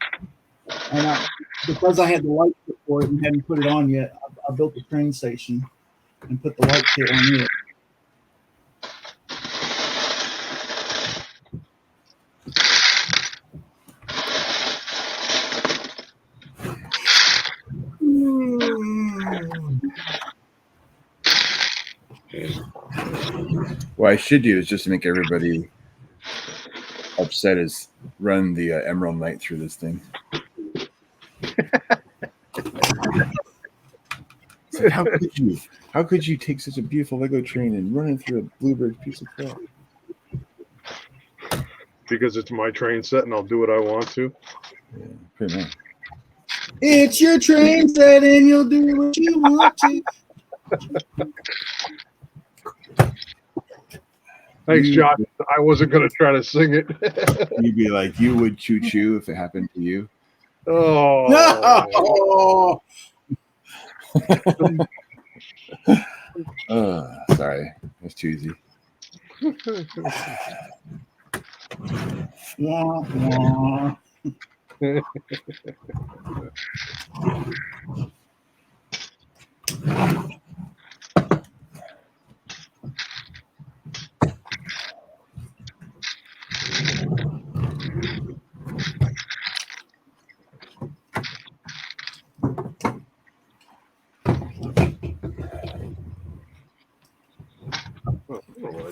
and because I had the light kit for it and hadn't put it on yet, I built the train station and put the light kit on it. What I should do is just make everybody upset is run the Emerald Knight through this thing. It's like, how could you take such a beautiful Lego train and run it through a Bluebird piece of crap? Because it's my train set and I'll do what I want to. Yeah, pretty much. It's your train set and you'll do what you want to. Thanks, Josh. I wasn't going to try to sing it. You'd be like, you would choo choo if it happened to you. Oh. No! Sorry, that's too easy. Wah, wah.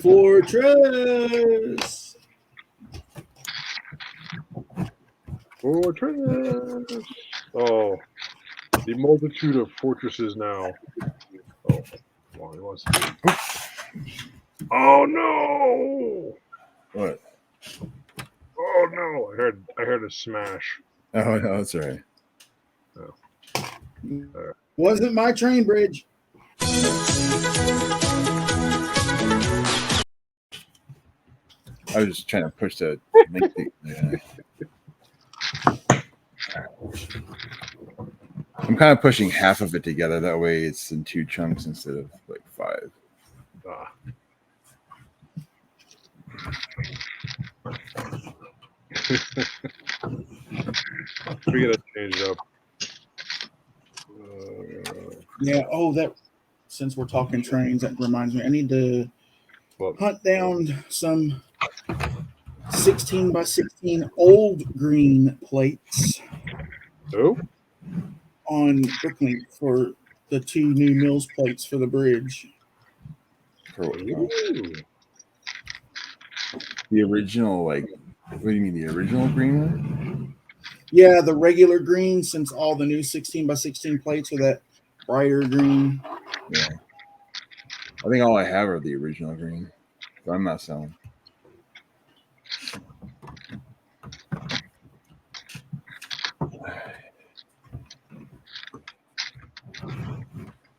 Fortress. Fortress. Oh, the multitude of fortresses now. Oh, well, he wants to. Oh no! What? Oh no! I heard a smash. Oh no, that's all right. Wasn't my train bridge. I was just trying to push the link. I'm kind of pushing half of it together. That way it's in 2 chunks instead of like 5. Ah. We gotta change it up. Yeah. Oh, that. Since we're talking trains, that reminds me. I need to What? hunt down some 16 by 16 old green plates Who? on Brooklyn for the 2 new Mills plates for the bridge. Ooh. The original, like, what do you mean, the original green one? Yeah, the regular green, since all the new 16 by 16 plates are that brighter green. Yeah. I think all I have are the original green. So I'm not selling.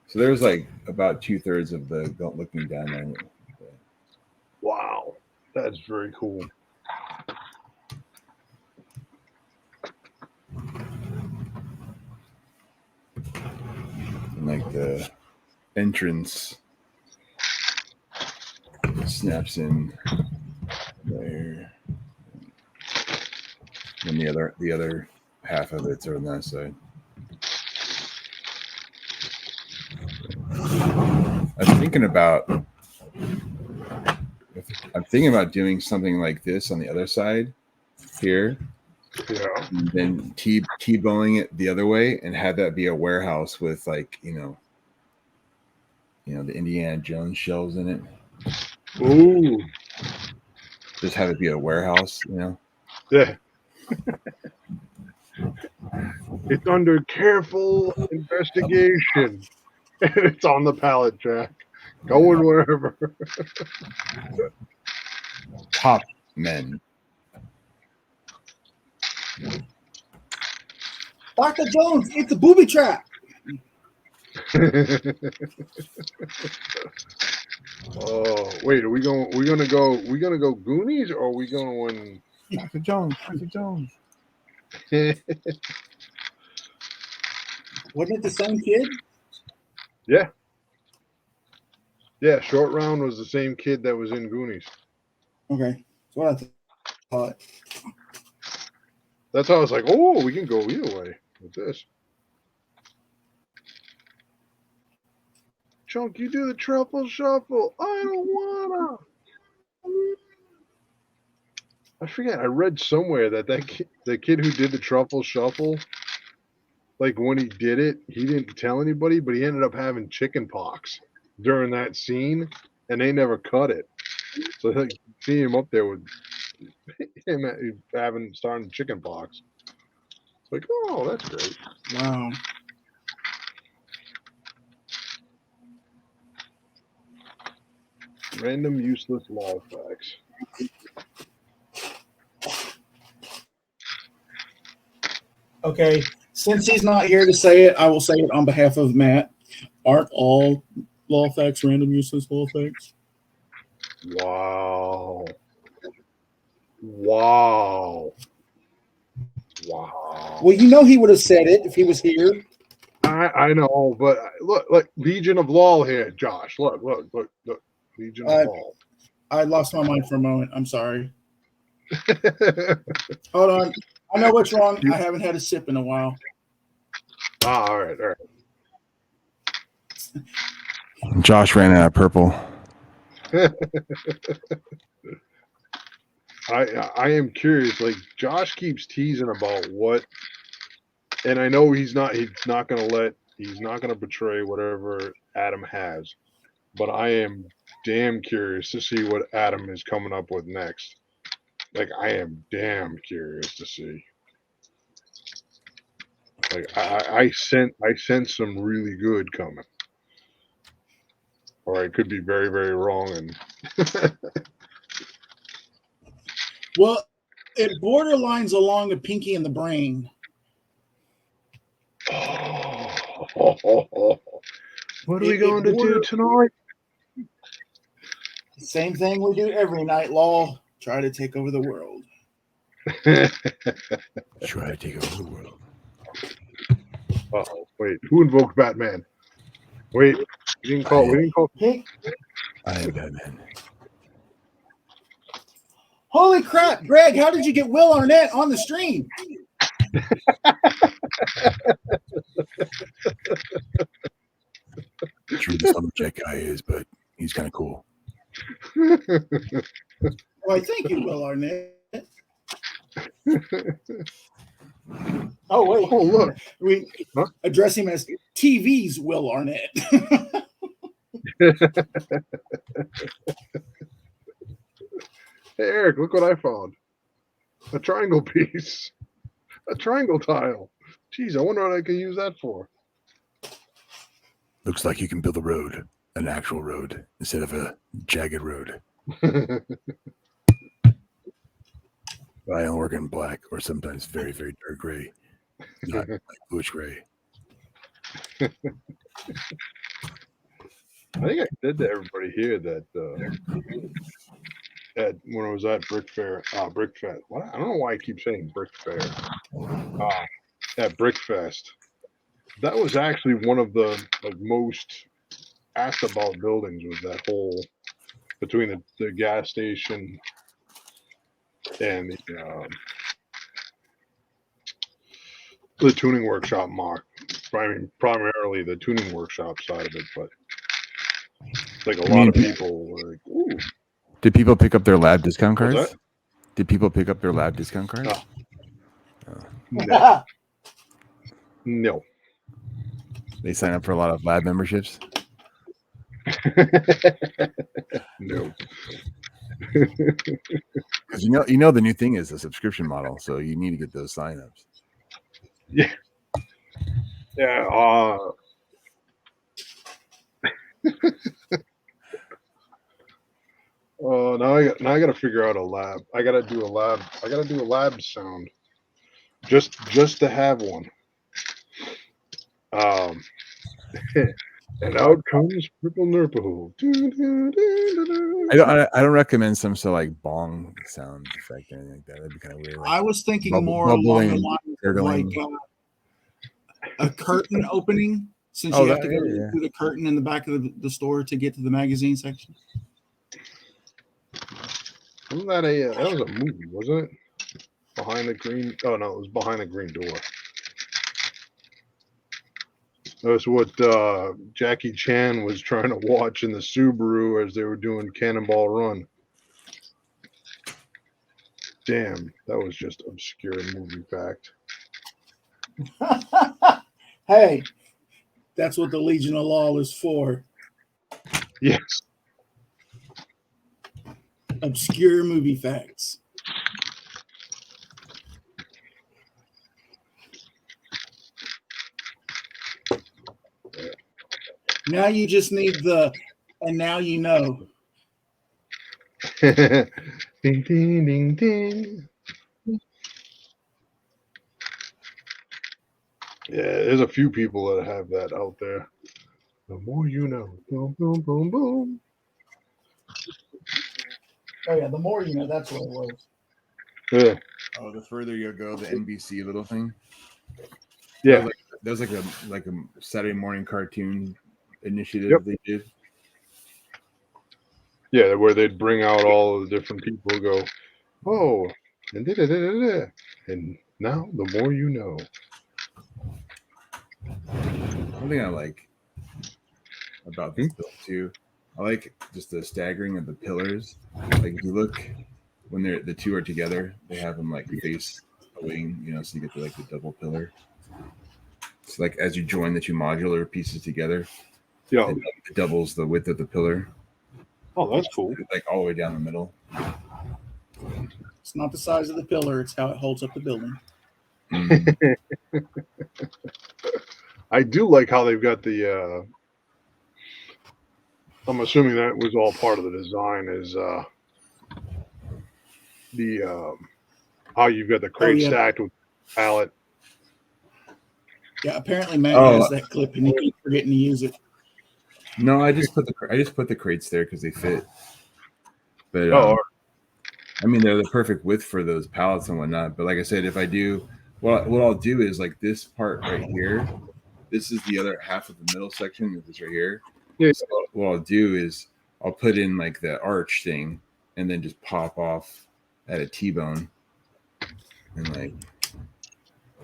So there's like about 2/3 of the looking down there. Wow, that's very cool. And like the entrance snaps in there. And the other half of it's on that side. I'm thinking about doing something like this on the other side here, Yeah. and then T-boning it the other way, and have that be a warehouse with like the Indiana Jones shelves in it. Ooh. Just have it be a warehouse, Yeah. It's under careful investigation. It's on the pallet jack. Going wherever. Top men. Dr. Jones, it's a booby trap. Oh, wait, are we gonna go Goonies, or are we going Dr. Jones. Wasn't it the same kid? Yeah. Yeah, Short Round was the same kid that was in Goonies. Okay. That's what I thought. That's how I was like, oh, we can go either way with this. Chunk, you do the truffle shuffle. I don't wanna. I forget. I read somewhere that the kid who did the truffle shuffle, like when he did it, he didn't tell anybody, but he ended up having chicken pox during that scene, and they never cut it. So like, see him up there with him starting chicken pox. It's like, oh, that's great. Wow. Random useless law facts. Okay. Since he's not here to say it, I will say it on behalf of Matt. Aren't all law facts random useless law facts? Wow. Wow. Wow. Well, you know he would have said it if he was here. I know, but look, Legion of Law here, Josh. Look. Legion of Law. I lost my mind for a moment. I'm sorry. Hold on. I know what's wrong. I haven't had a sip in a while. All right. Josh ran out of purple. I am curious. Like Josh keeps teasing about what, and I know he's not gonna betray whatever Adam has, but I am damn curious to see what Adam is coming up with next. Like I am damn curious to see. Like I sense some really good coming. Or I could be very, very wrong. And Well, it borderlines along the pinky and the brain. what are we It going to do tonight? Same thing we do every night, Law. Try to take over the world. Try to take over the world. Oh, wait, who invoked Batman? Wait, we didn't call. Hey, I am Batman. holy crap, Greg! How did you get Will Arnett on the stream? True, the lumberjack guy is, but he's kind of cool. Why, thank you, Will Arnett. Oh wait! Oh look, We address him as TV's Will Arnett. hey Eric, look what I found. A triangle piece. A triangle tile. Jeez, I wonder what I could use that for. Looks like you can build a road, an actual road, instead of a jagged road. I only work in black, or sometimes very, very dark gray, not like bluish gray. I think I said to everybody here that when I was at Brickfest. What? I don't know why I keep saying Brick Fair. At Brickfest, that was actually one of the most asked about buildings. Was that whole between the gas station and the tuning workshop, Mark. I mean, primarily the tuning workshop side of it, but Like a I lot mean, of people were like, ooh, Did people pick up their lab discount What's cards? that? Did people pick up their lab discount cards? no. No. They sign up for a lot of lab memberships. No. Because you know the new thing is a subscription model, so you need to get those signups. Yeah. Now I got to figure out a lab. I got to do a lab. I got to do a lab sound, just to have one. And out comes Purple Nurple. I don't recommend some sort of like bong sound effect or anything like that. That'd be kind of weird. Like I was thinking bubble- more along the bubbling, lines of gurgling. like a curtain opening, since Oh, you have that- to go yeah. through the curtain in the back of the store to get to the magazine section. Wasn't that that was a movie, wasn't it? Behind the Green. Oh no, it was Behind the Green Door. That's what Jackie Chan was trying to watch in the Subaru as they were doing Cannonball Run. Damn, that was just obscure movie fact. Hey, that's what the Legion of Law is for. Yes. Obscure movie facts. Now you just need and now you know. Ding ding ding ding. Yeah, there's a few people that have that out there. The more you know. Boom, boom, boom, boom. Oh yeah, the more you know. That's what it was. Yeah. Oh, the further you go, the NBC little thing. Yeah. That was like a Saturday morning cartoon initiative Yep. they did. Yeah, where they'd bring out all the different people who go, oh, and da-da-da-da-da. And now the more you know. One thing I like about this build too, I like just the staggering of the pillars. Like if you look when the two are together, they have them like face away, so you get the double pillar. So like as you join the two modular pieces together, Yeah. it doubles the width of the pillar, Oh, that's cool. like all the way down the middle. It's not the size of the pillar; it's how it holds up the building. Mhm. I do like how they've got the I'm assuming that was all part of the design is the how you've got the crate yeah. stacked with pallet. Yeah, apparently Matt Oh. has that clip and he keeps forgetting to use it. No, I just put the crates there because they fit. But I mean, they're the perfect width for those pallets and whatnot. But like I said, if I do, what I'll do is like this part right here. This is the other half of the middle section. This is right here. Yeah. So what I'll do is I'll put in like the arch thing, and then just pop off at a T-bone, and like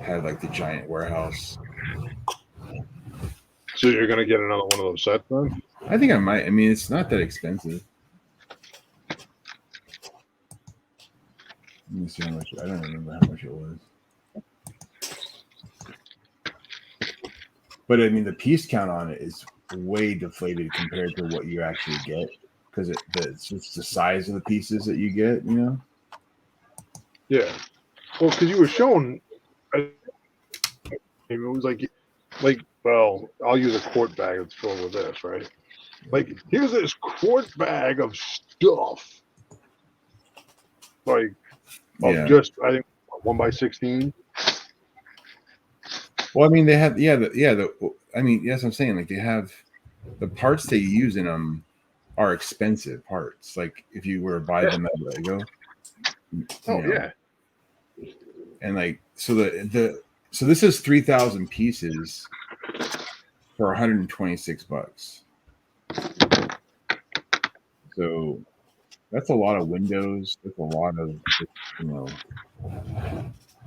have like the giant warehouse. So you're gonna get another one of those sets then? I think I might. I mean, it's not that expensive. Let me see how much. I don't remember how much it was. But I mean, the piece count on it is way deflated compared to what you actually get because it's just the size of the pieces that you get. Yeah. Well, because you were showing, it was like, well, I'll use a quart bag that's filled with this, right? Like, here's this quart bag of stuff, like, Yeah. just I think 1x16. Well, I mean, they have I mean, yes, I'm saying like they have the parts they use in them are expensive parts. Like if you were to buy them at Lego. Oh you know, yeah. And like so so this is 3,000 pieces for $126. So that's a lot of windows. That's a lot of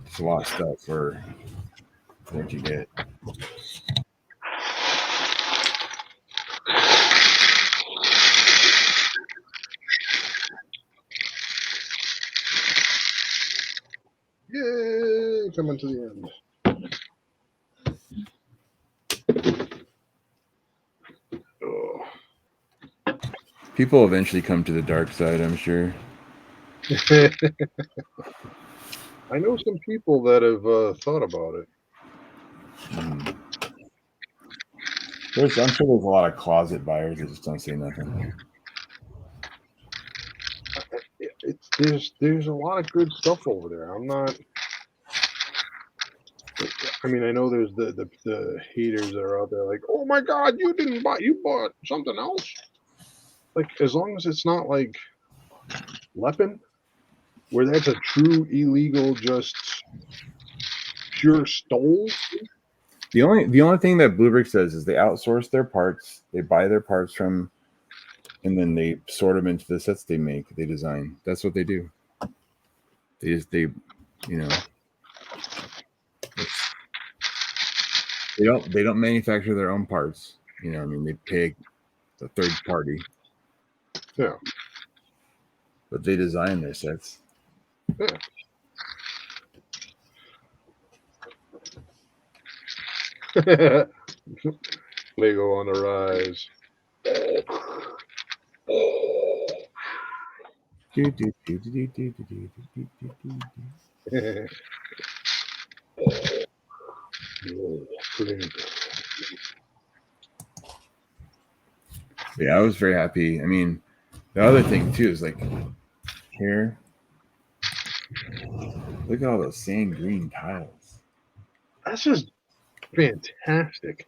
it's a lot of stuff for what you get. coming to the end. Oh. People eventually come to the dark side, I'm sure. I know some people that have thought about it. Mm. I'm sure there's a lot of closet buyers that just don't say nothing. There's a lot of good stuff over there. I'm not. I mean, I know there's the haters that are out there like, oh my god, you didn't buy, you bought something else. Like, as long as it's not like Leppin, where that's a true illegal, just pure stole. The only thing that Bluebrick says is they outsource their parts, they buy their parts from, and then they sort them into the sets they make, they design. That's what they do. They you know, they don't manufacture their own parts. You know, I mean, they pay a third party. Yeah. But they design their sets. Yeah. Lego on the rise. Yeah, I was very happy. I mean, the other thing too is like here, look at all those sand green tiles. That's just fantastic.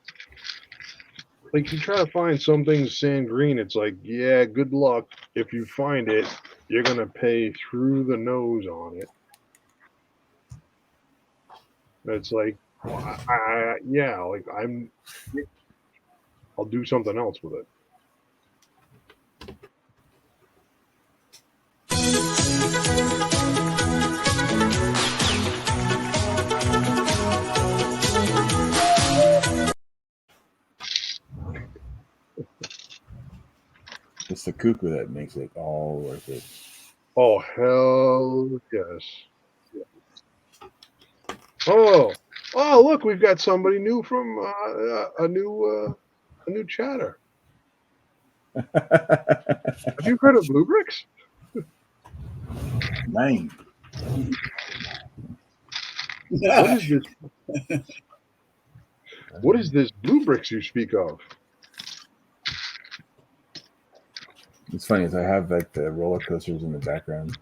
Like, you try to find some things sand green, it's like, yeah, good luck. If you find it, you're gonna pay through the nose on it. It's like, yeah, like I'll do something else with it. It's the cuckoo that makes it all worth it. Oh, hell yes. Oh, look, we've got somebody new from a new chatter. Have you heard of Bluebricks? 9. What is this? What is this Bluebricks you speak of? It's funny is I have like the roller coasters in the background.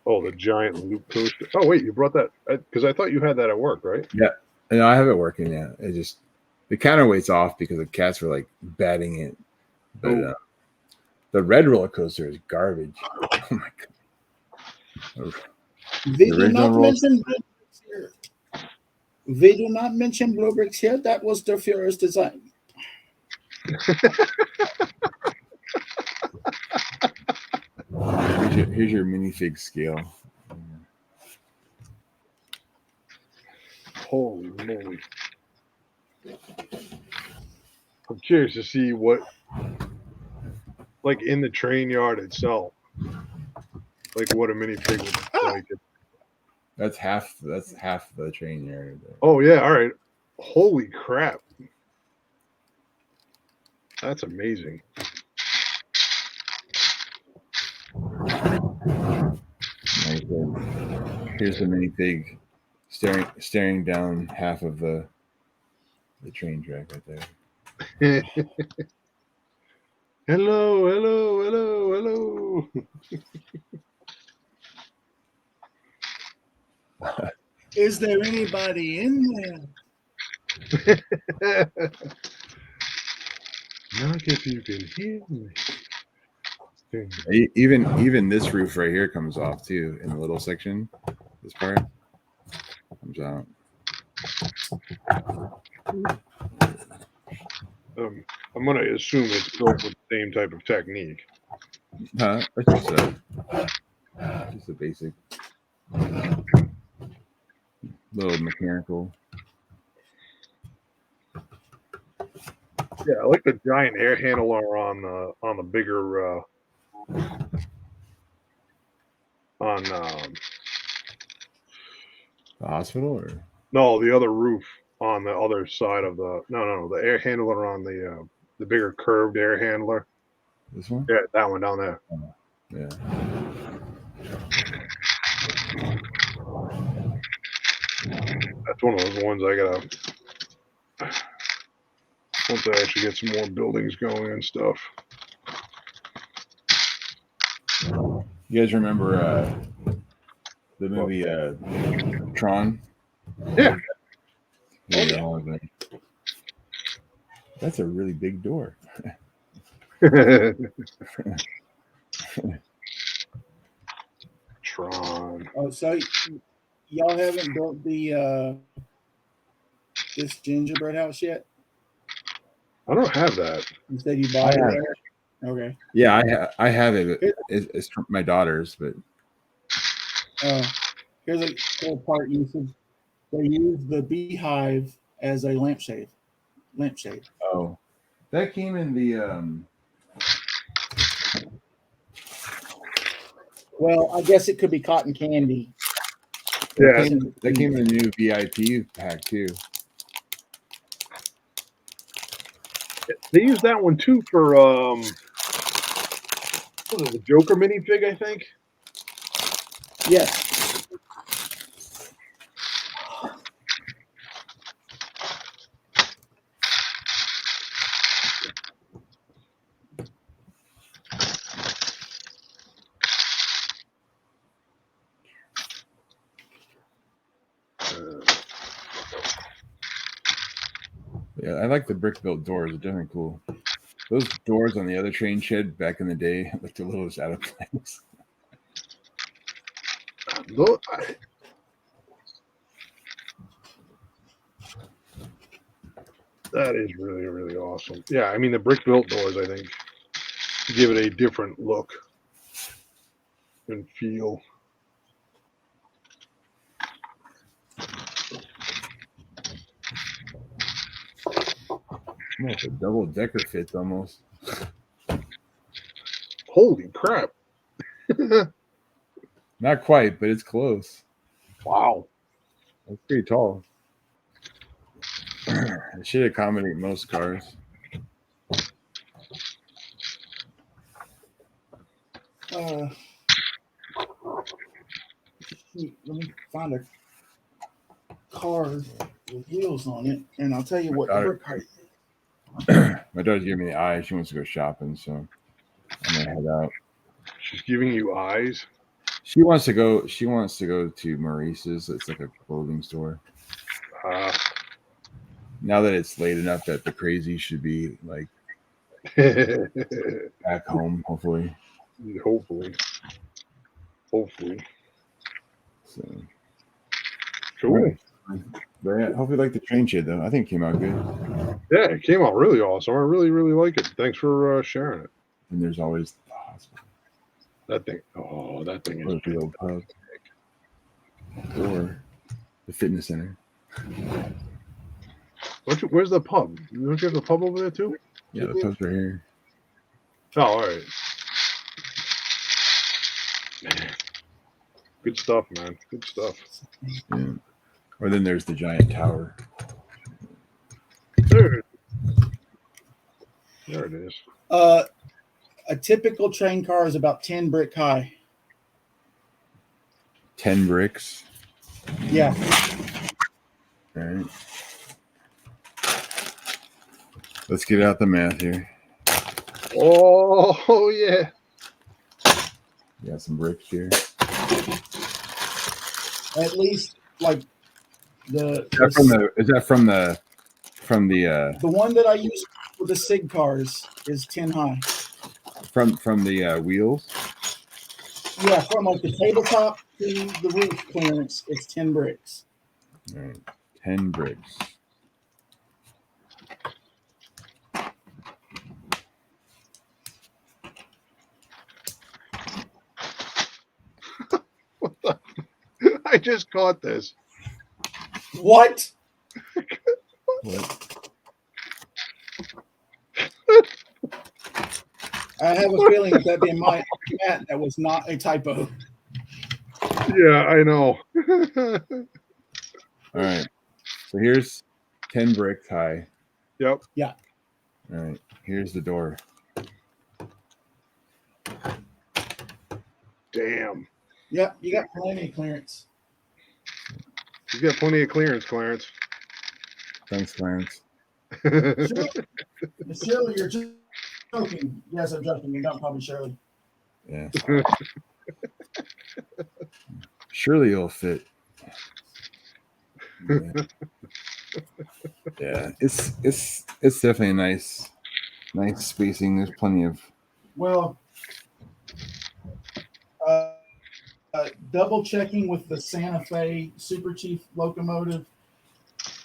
Oh, the giant loop coaster. Oh, wait, you brought that because I thought you had that at work, right? Yeah, and I have it working. Yeah, it just the counterweight's off because the cats were like batting it. But the red roller coaster is garbage. Oh my god! They do not mention Bluebricks here. They do not mention Bluebricks here. That was their Furious design. Here's your minifig scale. Holy moly! I'm curious to see what, like, in the train yard itself, like what a minifig would look like. That's half the train yard. Oh yeah, all right. Holy crap! That's amazing. Here's the minifig staring down half of the train track right there. Hello, hello, hello, hello. Is there anybody in there? Knock if you can hear me. Even this roof right here comes off too in the little section. This part comes out. I'm gonna assume it's built with the same type of technique. That's just a basic little mechanical. Yeah, I like the giant air handler on the bigger on The hospital or No, the other roof on the other side of the the air handler on the bigger curved air handler. this one? Yeah, that one down there. Yeah. That's one of those ones I gotta once I actually get some more buildings going and stuff. You guys remember the movie Tron? Yeah. Yeah, all of it. That's a really big door. Tron. Oh, so y'all haven't built the this gingerbread house yet? I don't have that. You said you bought I have it. Okay. Yeah, I have it. But it's from my daughter's, but Here's a cool part usage. They use the beehive as a lampshade. Lampshade. oh, that came in the Well, I guess it could be cotton candy. Yeah. that came in the new VIP pack too. They use that one too for what is it, the Joker minifig, I think. Yes. Yeah, I like the brick built doors. They're definitely cool. Those doors on the other train shed back in the day looked a little out of place. Look, that is really, really awesome. Yeah, I mean the brick built doors, I think, give it a different look and feel. It's a double decker fits almost. Holy crap! Not quite, but it's close. Wow. That's pretty tall. It should accommodate most cars. Let me find a car with wheels on it, and I'll tell you what the brick height. My daughter's giving me the eye. She wants to go shopping, so I'm gonna head out. She's giving you eyes. She wants to go to Maurice's. It's like a clothing store. Now that it's late enough that the crazy should be like back home, hopefully. Hopefully. So Cool. Right. But yeah, hopefully you like the train shed though. I think it came out good. Yeah, it came out really awesome. I really, really like it. Thanks for sharing it. And there's always the hospital. That thing. Oh, that thing Or is the old pub. Or the fitness center. Where's the pub? Don't you have the pub over there too? Yeah, the pubs are here. Oh, all right. Good stuff, man. Good stuff. Yeah. Or then there's the giant tower. There it is. A typical train car is about 10 brick high. 10 bricks. Yeah. All right. Let's get out the math here. Oh yeah. We got some bricks here. At least like the Is that from the the one that I use for the SIG cars is 10 high. from the wheels? Yeah, from like the tabletop to the roof clearance, it's 10 bricks. All right. 10 bricks. I just caught this. What? What? I have a feeling that being my that was not a typo. Yeah, I know. All right. So here's 10 bricks high. Yep. All right. Here's the door. Damn. Yep, you got plenty of clearance. You got plenty of clearance, Clarence. Thanks, Clarence. Miss Shirley, you're joking. Yes, I'm joking. You're not probably Shirley. Yeah. Surely it'll fit. Yeah. Yeah. It's definitely a nice spacing. There's plenty of Well, double checking with the Santa Fe Super Chief locomotive,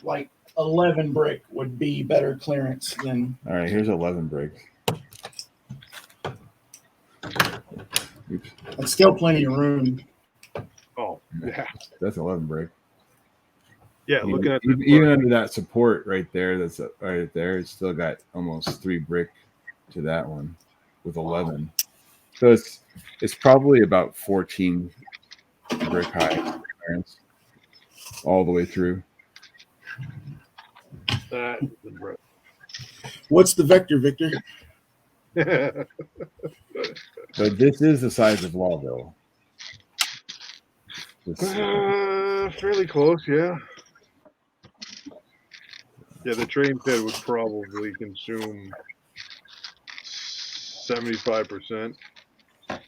like 11 brick would be better clearance than. all right, here's 11 bricks. Oops, It's still plenty of room. Oh, yeah. that's 11 brick. Yeah, looking at even under that support right there, that's right there, it's still got almost 3 brick to that one with 11. So it's probably about 14 brick high clearance all the way through. that. The What's the vector, Victor? breath. But this is the size of Lawville. Fairly close, yeah. Yeah, the train bed would probably consume 75%. I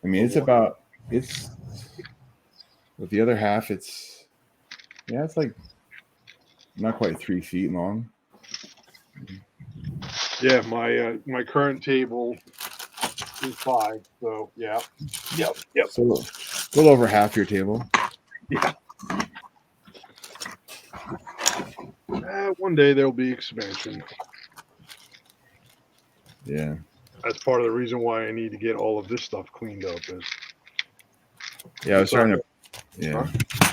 mean, it's with the other half, it's like not quite 3 feet long. Yeah, my current table is 5, so yeah. Yep. So a little over half your table. One day there'll be expansion. Yeah. That's part of the reason why I need to get all of this stuff cleaned up. Is Yeah, I was trying to. Yeah.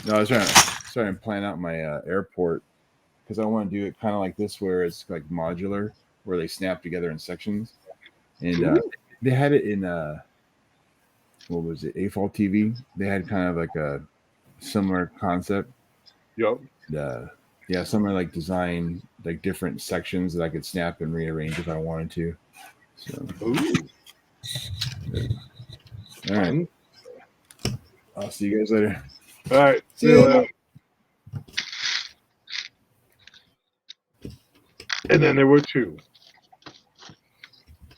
No, I was trying to plan out my airport because I want to do it kind of like this, where it's like modular, where they snap together in sections. And they had it in what was it? AFOL TV. They had kind of like a similar concept. Yep. Yeah, similar like design, like different sections that I could snap and rearrange if I wanted to. So, Ooh. all right. I'll see you guys later. All right. See you later. And then there were 2.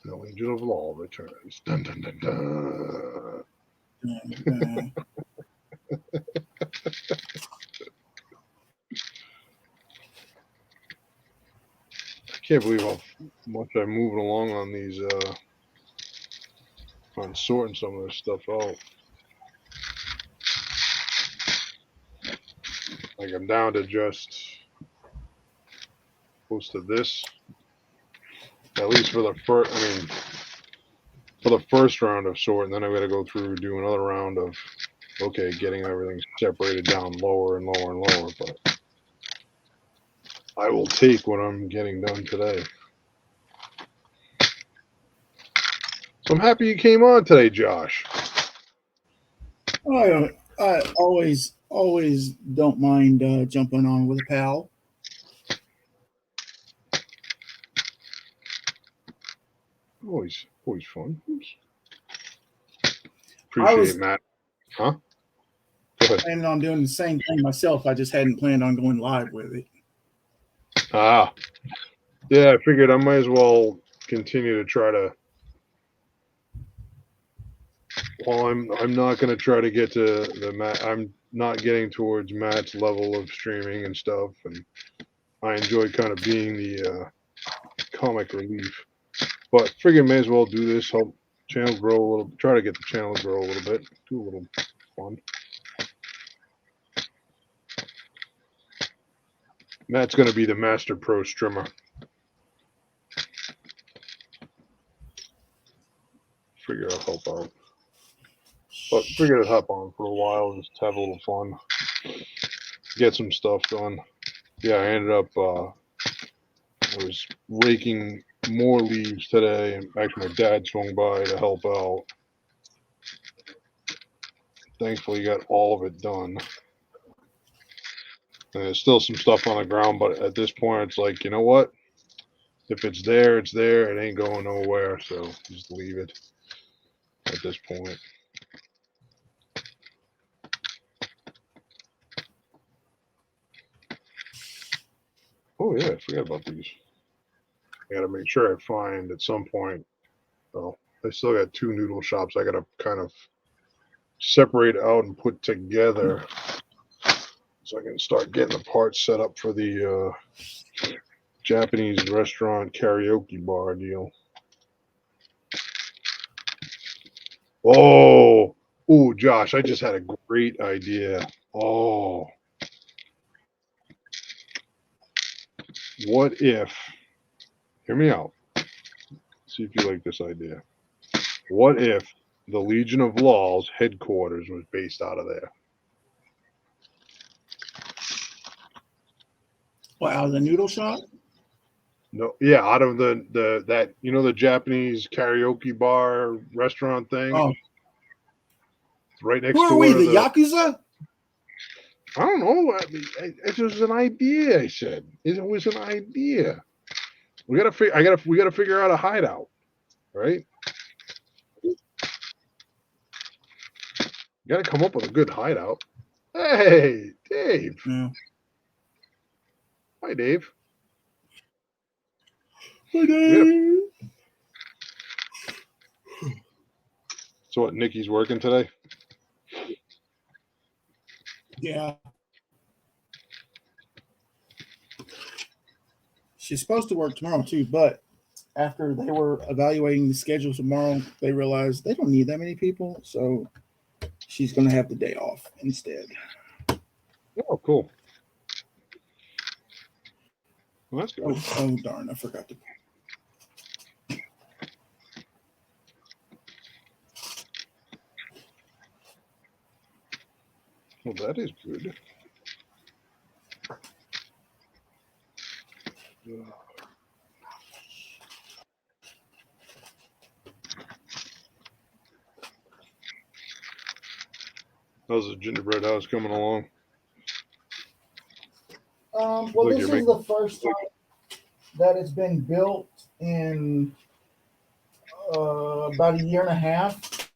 No Angel of Law returns. Dun, dun, dun, dun. I can't believe how much I'm moving along on these on sorting some of this stuff out. Like I'm down to just close to this. At least for the first, for the first round of sorting, then I've got to go through, do another round of, okay, getting everything separated down lower and lower and lower. But I will take what I'm getting done today. So I'm happy you came on today, Josh. I always don't mind jumping on with a pal. Always fun. Oops. I Appreciate was- it, Matt. Huh? Go ahead. Planning on doing the same thing myself. I just hadn't planned on going live with it. Ah, yeah. I figured I might as well continue to try to. Well, I'm not going to try to get to the Matt. I'm not getting towards Matt's level of streaming and stuff, and I enjoy kind of being the comic relief. But figured may as well do this, help channel grow a little. Try to get the channel to grow a little bit, do a little fun. Matt's going to be the master pro streamer. Figure I'll help out. But figured I'd hop on for a while, just have a little fun. Get some stuff done. Yeah, I ended up, I was raking more leaves today, and actually my dad swung by to help out. Thankfully got all of it done. And there's still some stuff on the ground, but at this point, it's like, you know what? If it's there, it's there. It ain't going nowhere. So just leave it at this point. Oh yeah, I forgot about these. I gotta make sure I find at some point. Oh, I still got 2 noodle shops I gotta kind of separate out and put together so I can start getting the parts set up for the Japanese restaurant karaoke bar deal. Oh, Josh, I just had a great idea. Oh, what if, hear me out, see if you like this idea. What if the Legion of Law's headquarters was based out of there? Wow, the noodle shop. No, yeah, out of the that the Japanese karaoke bar restaurant thing. Oh, It's right next who are door we? to The Yakuza? I don't know. It was an idea. I said it was an idea. We gotta figure out a hideout, right? You gotta come up with a good hideout. Hey, Dave. Yeah. Hi, Dave. So what? Nikki's working today. Yeah. She's supposed to work tomorrow too, but after they were evaluating the schedule tomorrow, they realized they don't need that many people, so she's going to have the day off instead. Oh, cool. Well, that's good. Oh darn! I forgot to. Well, that is good. How's the gingerbread house coming along? Well, Look, this you're is the first time that it's been built in about a year and a half.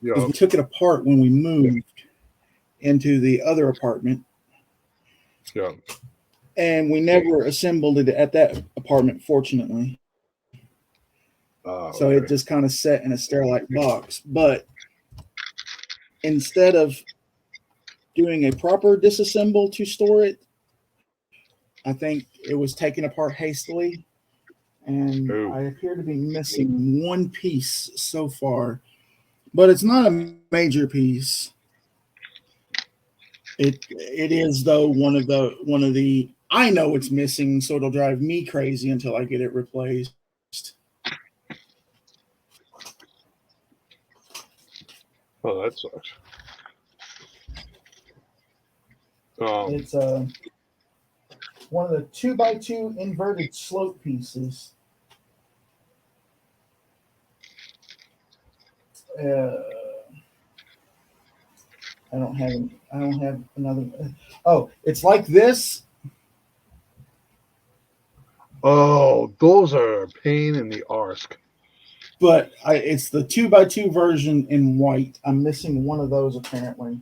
Yeah. We took it apart when we moved into the other apartment, Yeah. and we never assembled it at that apartment, fortunately. So okay. it just kind of sat in a Sterilite box. But instead of doing a proper disassemble to store it, I think it was taken apart hastily, and Ooh. I appear to be missing one piece so far, but it's not a major piece. It is though one of the I know it's missing, so it'll drive me crazy until I get it replaced. Oh, that sucks. It's one of the 2x2 inverted slope pieces. I don't have another. Oh, it's like this. Oh, those are a pain in the arse. But it's the 2x2 version in white. I'm missing one of those apparently.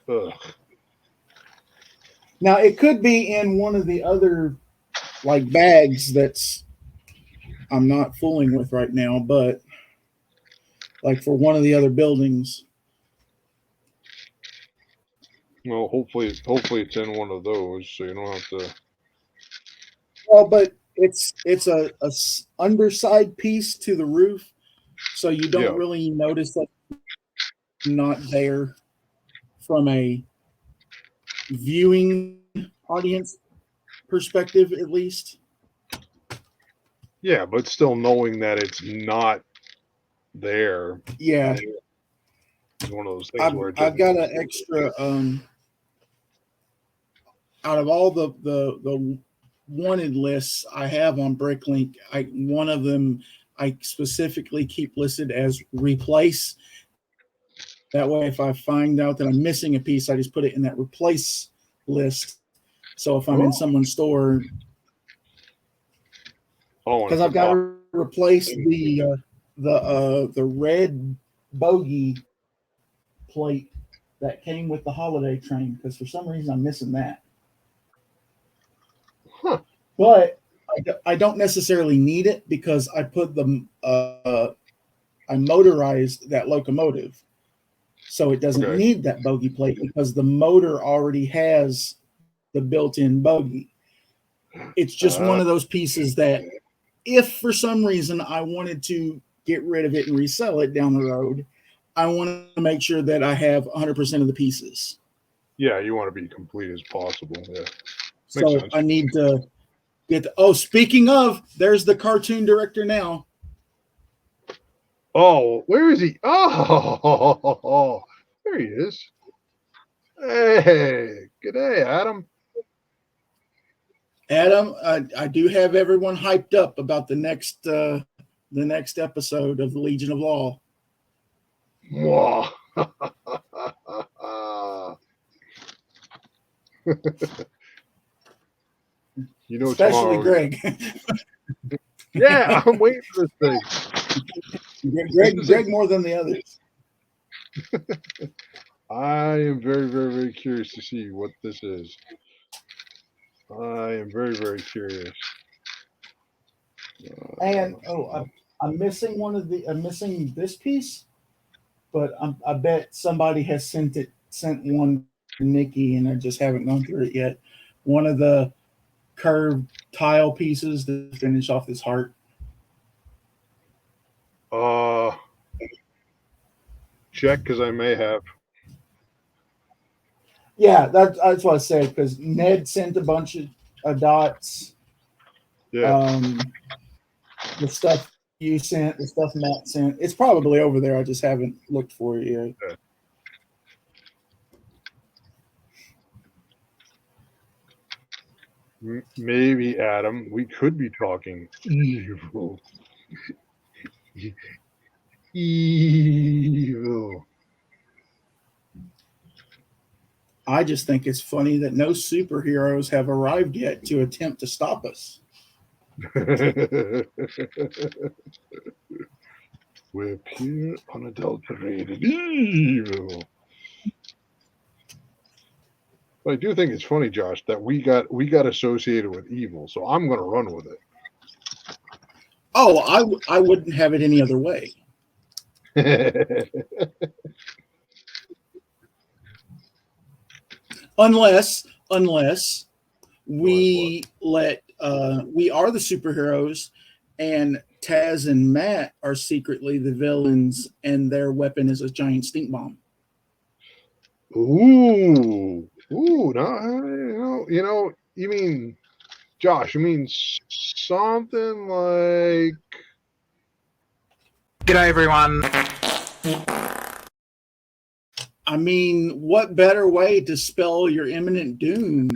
Ugh. Now it could be in one of the other like bags that's I'm not fooling with right now, but like for one of the other buildings. Well, hopefully it's in one of those, so you don't have to. Well, but it's a underside piece to the roof, so you don't really notice that it's not there from a viewing audience perspective, at least. Yeah, but still knowing that it's not there. Yeah, It's one of those things where I've got an extra. Out of all the wanted lists I have on Bricklink, one of them I specifically keep listed as replace. That way, if I find out that I'm missing a piece, I just put it in that replace list. So if I'm in someone's store, because I've got to replace the red bogey plate that came with the holiday train, because for some reason I'm missing that. Huh. But I don't necessarily need it because I put I motorized that locomotive, so it doesn't need that bogey plate because the motor already has the built-in bogey. It's just one of those pieces that if for some reason I wanted to get rid of it and resell it down the road, I want to make sure that I have 100% of the pieces. Yeah, you want to be complete as possible. Yeah. So sense. I need to get speaking of, there's the cartoon director now. Oh, where is he? Oh, there he is. Hey, good day, Adam. Adam, I do have everyone hyped up about the next episode of the Legion of Law. Mwah. You know, especially tomorrow. Greg. Yeah, I'm waiting for this thing. Greg more than the others. I am very, very, very curious to see what this is. I am very, very curious. And I'm missing I'm missing this piece, but I bet somebody has sent one to Nikki, and I just haven't gone through it yet. One of the curved tile pieces to finish off this heart. Check, because I may have. Yeah, that's what I said, because Ned sent a bunch of dots. Yeah. The stuff you sent, the stuff Matt sent, it's probably over there. I just haven't looked for it yet. Yeah. Maybe, Adam, we could be talking evil. Evil. I just think it's funny that no superheroes have arrived yet to attempt to stop us. We're pure, unadulterated evil. But I do think it's funny, Josh, that we got associated with evil, so I'm going to run with it. Oh, I wouldn't have it any other way. Unless we we are the superheroes and Taz and Matt are secretly the villains and their weapon is a giant stink bomb. Ooh, no, you mean, Josh, you mean something like... G'day, everyone. I mean, what better way to spell your imminent doom?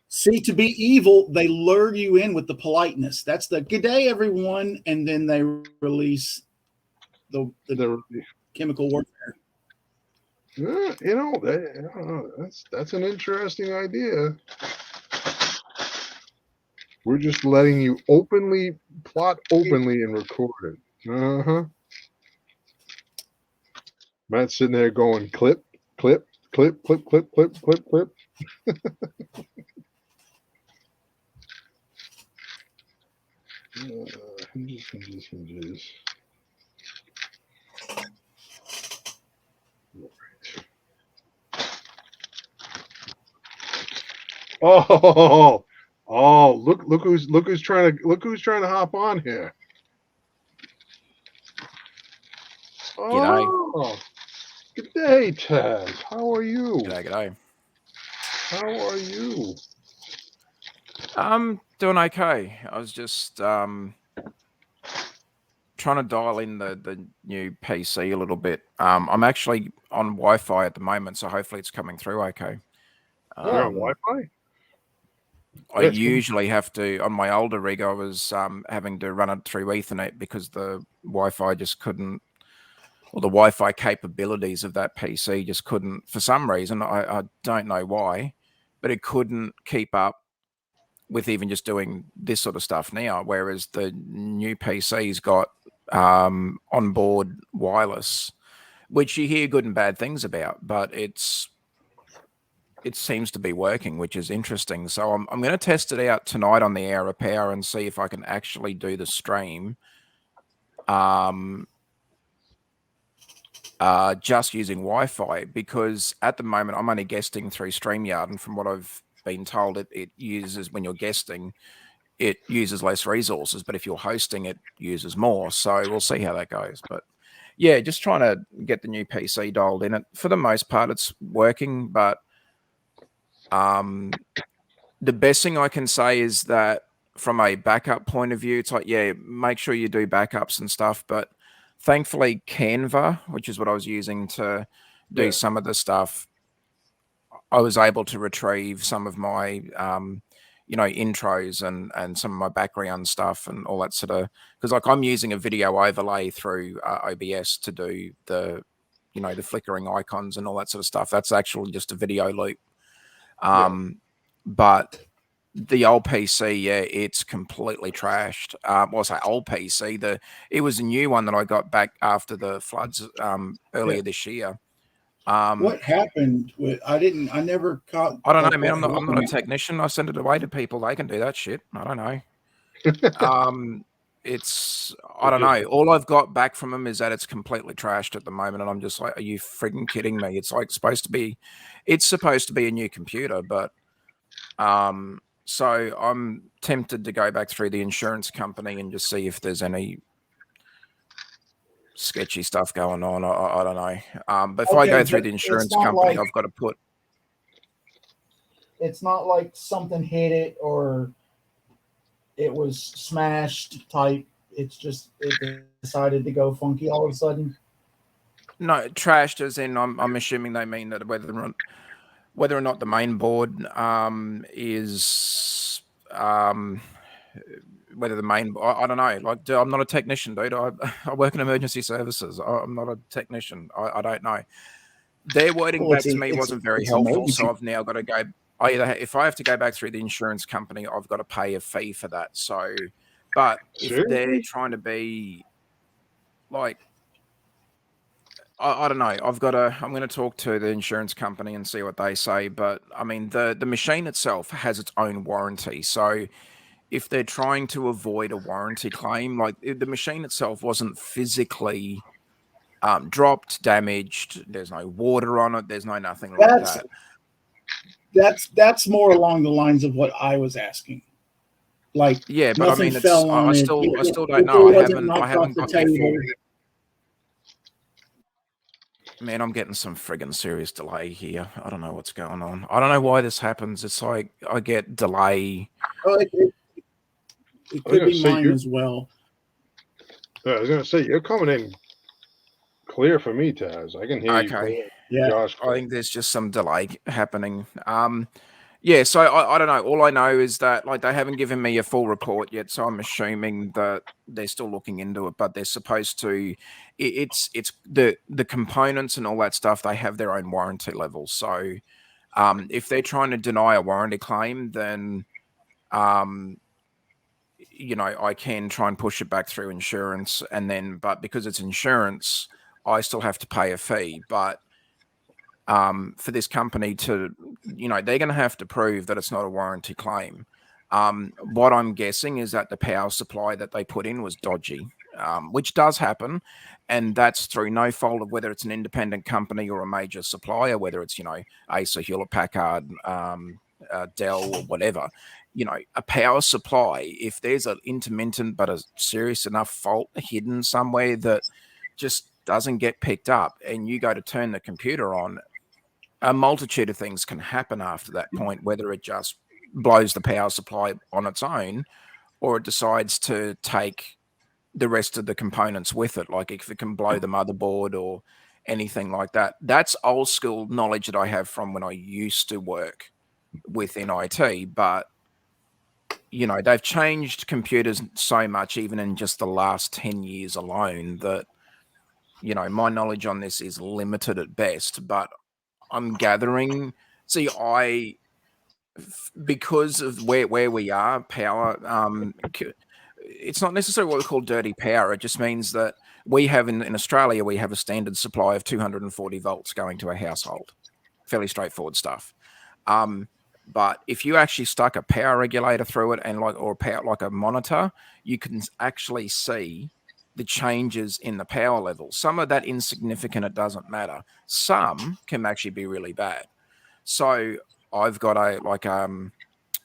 See, to be evil, they lure you in with the politeness. That's the good day, everyone, and then they release the chemical warfare. That's an interesting idea. We're just letting you plot openly and record it. Uh-huh. Matt's sitting there going clip, clip, clip, clip, clip, clip, clip, clip. Hinges. Oh, look who's trying to hop on here. G'day. Oh, good day, Taz. How are you? G'day. How are you? I'm doing okay. I was just trying to dial in the new PC a little bit. I'm actually on Wi-Fi at the moment, so hopefully it's coming through okay. You're on Wi-Fi? I usually have to, on my older rig, I was having to run it through Ethernet because the Wi-Fi just couldn't or the Wi-Fi capabilities of that PC just couldn't, for some reason, I don't know why, but it couldn't keep up with even just doing this sort of stuff now. Whereas the new PC's got onboard wireless, which you hear good and bad things about, but it seems to be working, which is interesting. So I'm going to test it out tonight on the Hour of Power and see if I can actually do the stream. Just using Wi-Fi, because at the moment I'm only guesting through StreamYard, and from what I've been told, it uses, when you're guesting, it uses less resources, but if you're hosting, it uses more. So we'll see how that goes. But yeah, just trying to get the new PC dialed in. It, for the most part, it's working, but the best thing I can say is that from a backup point of view, it's like, yeah, make sure you do backups and stuff. But thankfully, Canva, which is what I was using to do some of the stuff, I was able to retrieve some of my, intros and some of my background stuff and all that sort of, because like I'm using a video overlay through OBS to do the flickering icons and all that sort of stuff. That's actually just a video loop. But the old PC, yeah, it's completely trashed. Well, I say old PC. It was a new one that I got back after the floods earlier this year. What happened with? I never caught. I don't know, man. I'm not a technician. I send it away to people. They can do that shit. I don't know. I don't know. All I've got back from them is that it's completely trashed at the moment, and I'm just like, are you freaking kidding me? It's supposed to be a new computer, but so I'm tempted to go back through the insurance company and just see if there's any sketchy stuff going on. I don't know. But if I go through the insurance company, I've got to put. It's not like something hit it or it was smashed type. It's just it decided to go funky all of a sudden. No, trashed as in I'm assuming they mean that whether or not the main board is whether the main, I don't know. Like, I'm not a technician, dude. I work in emergency services. I'm not a technician. I don't know. Their wording back to me wasn't very helpful, so I've now got to go. If I have to go back through the insurance company, I've got to pay a fee for that. So, but if they're trying to be like, I don't know. I'm going to talk to the insurance company and see what they say. But I mean, the machine itself has its own warranty. So if they're trying to avoid a warranty claim, like the machine itself wasn't physically dropped, damaged. There's no water on it. There's no nothing like that. That's more along the lines of what I was asking. Like, yeah, but I mean, I still don't know. I haven't got the full. Man, I'm getting some friggin' serious delay here. I don't know what's going on. I don't know why this happens. It's like I get delay. It could be mine as well. I was going to say, you're coming in clear for me, Taz. I can hear you. Okay. Yeah. Josh, I think there's just some delay happening. Yeah, so I don't know. All I know is that like they haven't given me a full report yet, so I'm assuming that they're still looking into it. But they're supposed to. It's the components and all that stuff. They have their own warranty levels. So if they're trying to deny a warranty claim, then I can try and push it back through insurance, and then but because it's insurance, I still have to pay a fee. But for this company to, they're going to have to prove that it's not a warranty claim. What I'm guessing is that the power supply that they put in was dodgy, which does happen. And that's through no fault of whether it's an independent company or a major supplier, whether it's, Acer, Hewlett Packard, Dell or whatever. A power supply, if there's an intermittent but a serious enough fault hidden somewhere that just doesn't get picked up and you go to turn the computer on, a multitude of things can happen after that point, whether it just blows the power supply on its own or it decides to take the rest of the components with it, like if it can blow the motherboard or anything like that. That's old school knowledge that I have from when I used to work within IT, but they've changed computers so much, even in just the last 10 years alone, that my knowledge on this is limited at best, but I'm gathering. See, because of where we are, power, it's not necessarily what we call dirty power. It just means that we have in Australia, we have a standard supply of 240 volts going to a household. Fairly straightforward stuff. But if you actually stuck a power regulator through it and like a monitor, you can actually see the changes in the power level. Some of that insignificant, it doesn't matter. Some can actually be really bad. So I've got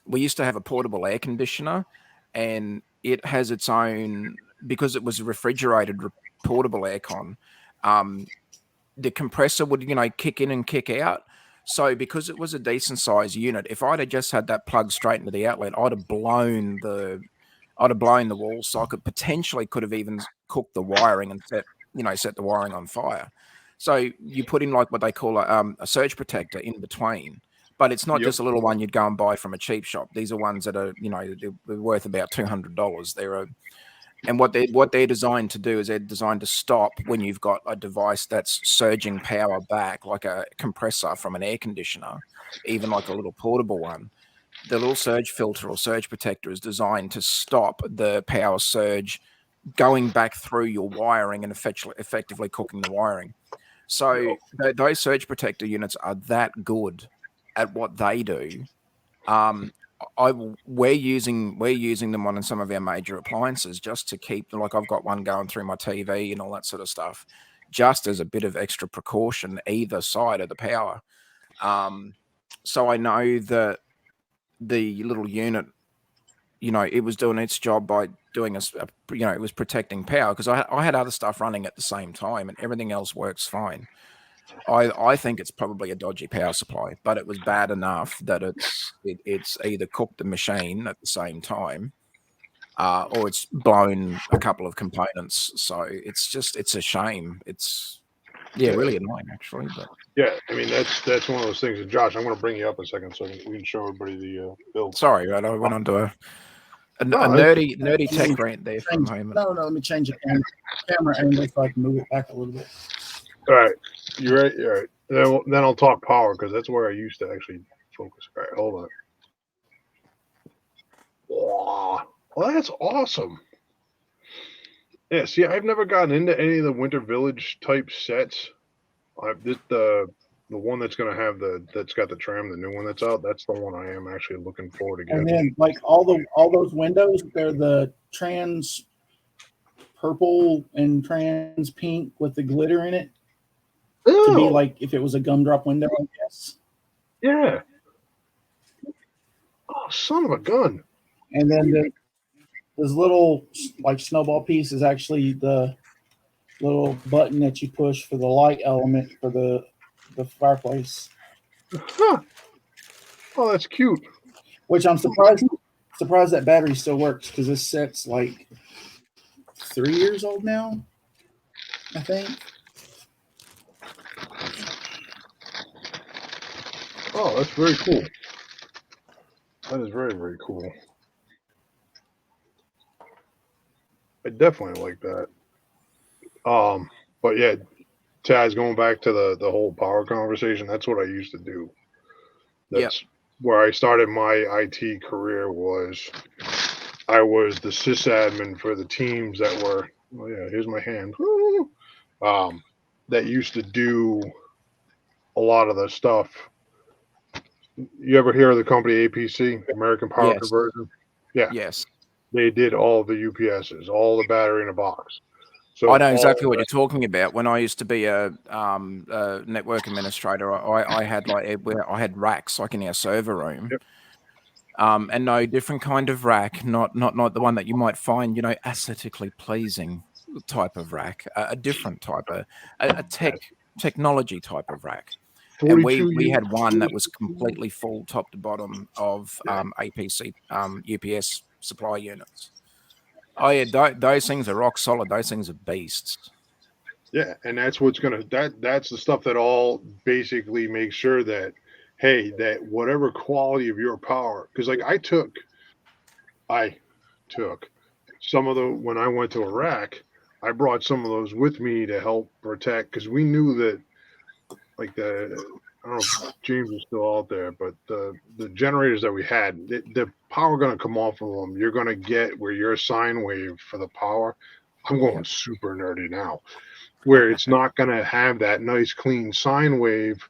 we used to have a portable air conditioner, and it has its own, because it was a refrigerated portable aircon. The compressor would, kick in and kick out. So because it was a decent size unit, if I'd have just had that plug straight into the outlet, I'd have blown the wall socket. Potentially could have even cooked the wiring and set the wiring on fire. So you put in like what they call a surge protector in between, but it's not just a little one you'd go and buy from a cheap shop. These are ones that are they're worth about $200. And what they're designed to do is they're designed to stop when you've got a device that's surging power back, like a compressor from an air conditioner, even like a little portable one. The little surge filter or surge protector is designed to stop the power surge going back through your wiring and effectively cooking the wiring. So those surge protector units are that good at what they do. We're using them on some of our major appliances just to keep, like I've got one going through my TV and all that sort of stuff, just as a bit of extra precaution either side of the power. So I know that the little unit, it was doing its job by doing it was protecting power, because I had other stuff running at the same time and everything else works fine. I think it's probably a dodgy power supply, but it was bad enough that it's either cooked the machine at the same time, or it's blown a couple of components. So it's a shame. It's really annoying actually. But Yeah, I mean that's one of those things. And Josh, I'm going to bring you up a second so we can show everybody the build. Sorry, right? I went on to a nerdy tech rant there for a moment. No, let me change the camera angle so I can move it back a little bit. All right, you're right. You're right. Then I'll talk power, because that's where I used to actually focus. All right, hold on. Wow, well, that's awesome. Yeah, see, I've never gotten into any of the Winter Village type sets. The one that's going to have that's got the tram, the new one that's out. That's the one I am actually looking forward to getting. And then like all those windows, they're the trans purple and trans pink with the glitter in it. To be like if it was a gumdrop window, I guess. Yeah. Oh, son of a gun. And then this little like snowball piece is actually the little button that you push for the light element for the fireplace. Huh. Oh, that's cute. Which I'm surprised that battery still works, because this set's like 3 years old now, I think. Oh, that's very cool. That is very, very cool. I definitely like that. But yeah, Taz, going back to the whole power conversation, that's what I used to do. That's where I started my IT career. I was the sysadmin for the teams that were, here's my hand. That used to do a lot of the stuff. You ever hear of the company APC, American Power Conversion? Yeah. Yes. They did all the UPSs, all the battery in a box. So I know exactly what you're talking about. When I used to be a network administrator, I had racks like in our server room. Yep. And no different kind of rack, not the one that you might find, aesthetically pleasing type of rack, a different type of a technology type of rack. And we had one that was completely full top to bottom of APC UPS supply units. Oh yeah, those things are rock solid. Those things are beasts. Yeah, and that's what's that's the stuff that all basically makes sure that, hey, that whatever quality of your power, because like I took some of when I went to Iraq, I brought some of those with me to help protect because we knew that like I don't know if James is still out there, but the generators that we had, the power going to come off of them. You're going to get where your sine wave for the power. I'm going super nerdy now, where it's not going to have that nice clean sine wave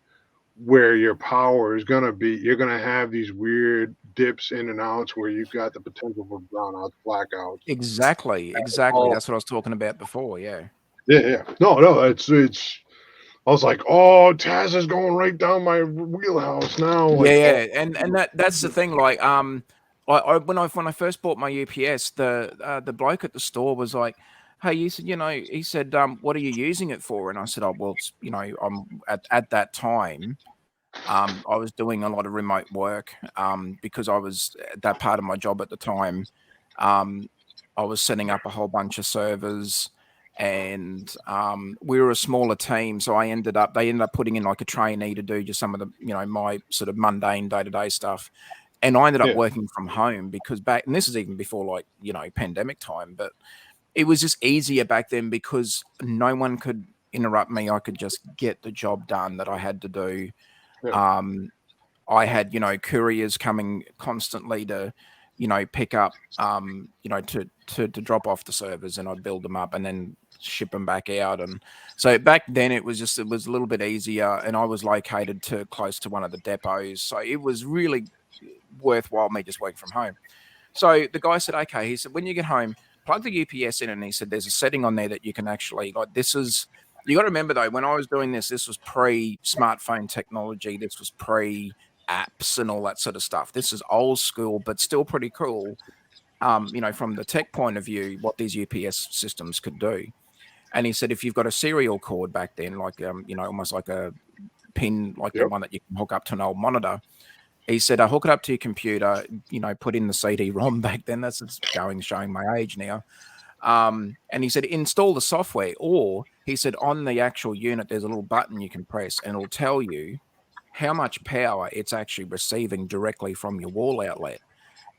where your power is going to be. You're going to have these weird dips in and outs where you've got the potential for brownouts, blackouts. Exactly. all- That's what I was talking about before. Yeah. Yeah. No. It's. I was like, oh, Taz is going right down my wheelhouse now. Like, Yeah, and that's the thing. Like, when I first bought my UPS, the bloke at the store was like, "Hey," he said, he said, "What are you using it for?" And I said, "Oh, well, it's, I'm at that time, I was doing a lot of remote work, because I was that part of my job at the time. I was setting up a whole bunch of servers." And we were a smaller team, so they ended up putting in like a trainee to do just some of the my sort of mundane day-to-day stuff, and I ended up Yeah. working from home because and this is even before like pandemic time, but it was just easier back then because no one could interrupt me. I could just get the job done that I had to do. Yeah. I had couriers coming constantly to pick up to drop off the servers, and I'd build them up and then ship them back out. And so back then it was a little bit easier, and I was located close to one of the depots, so it was really worthwhile me just working from home. So the guy said, okay, he said, when you get home, plug the UPS in, and he said there's a setting on there that you can actually, like, this is, you got to remember though, when I was doing this was pre-smartphone technology, this was pre-apps and all that sort of stuff. This is old school, but still pretty cool. From the tech point of view, what these UPS systems could do. And he said, if you've got a serial cord back then, like, almost like a pin, like the Yep. one that you can hook up to an old monitor, he said, I hook it up to your computer, put in the CD-ROM back then. That's showing my age now. And he said, install the software, or he said, on the actual unit, there's a little button you can press, and it'll tell you how much power it's actually receiving directly from your wall outlet.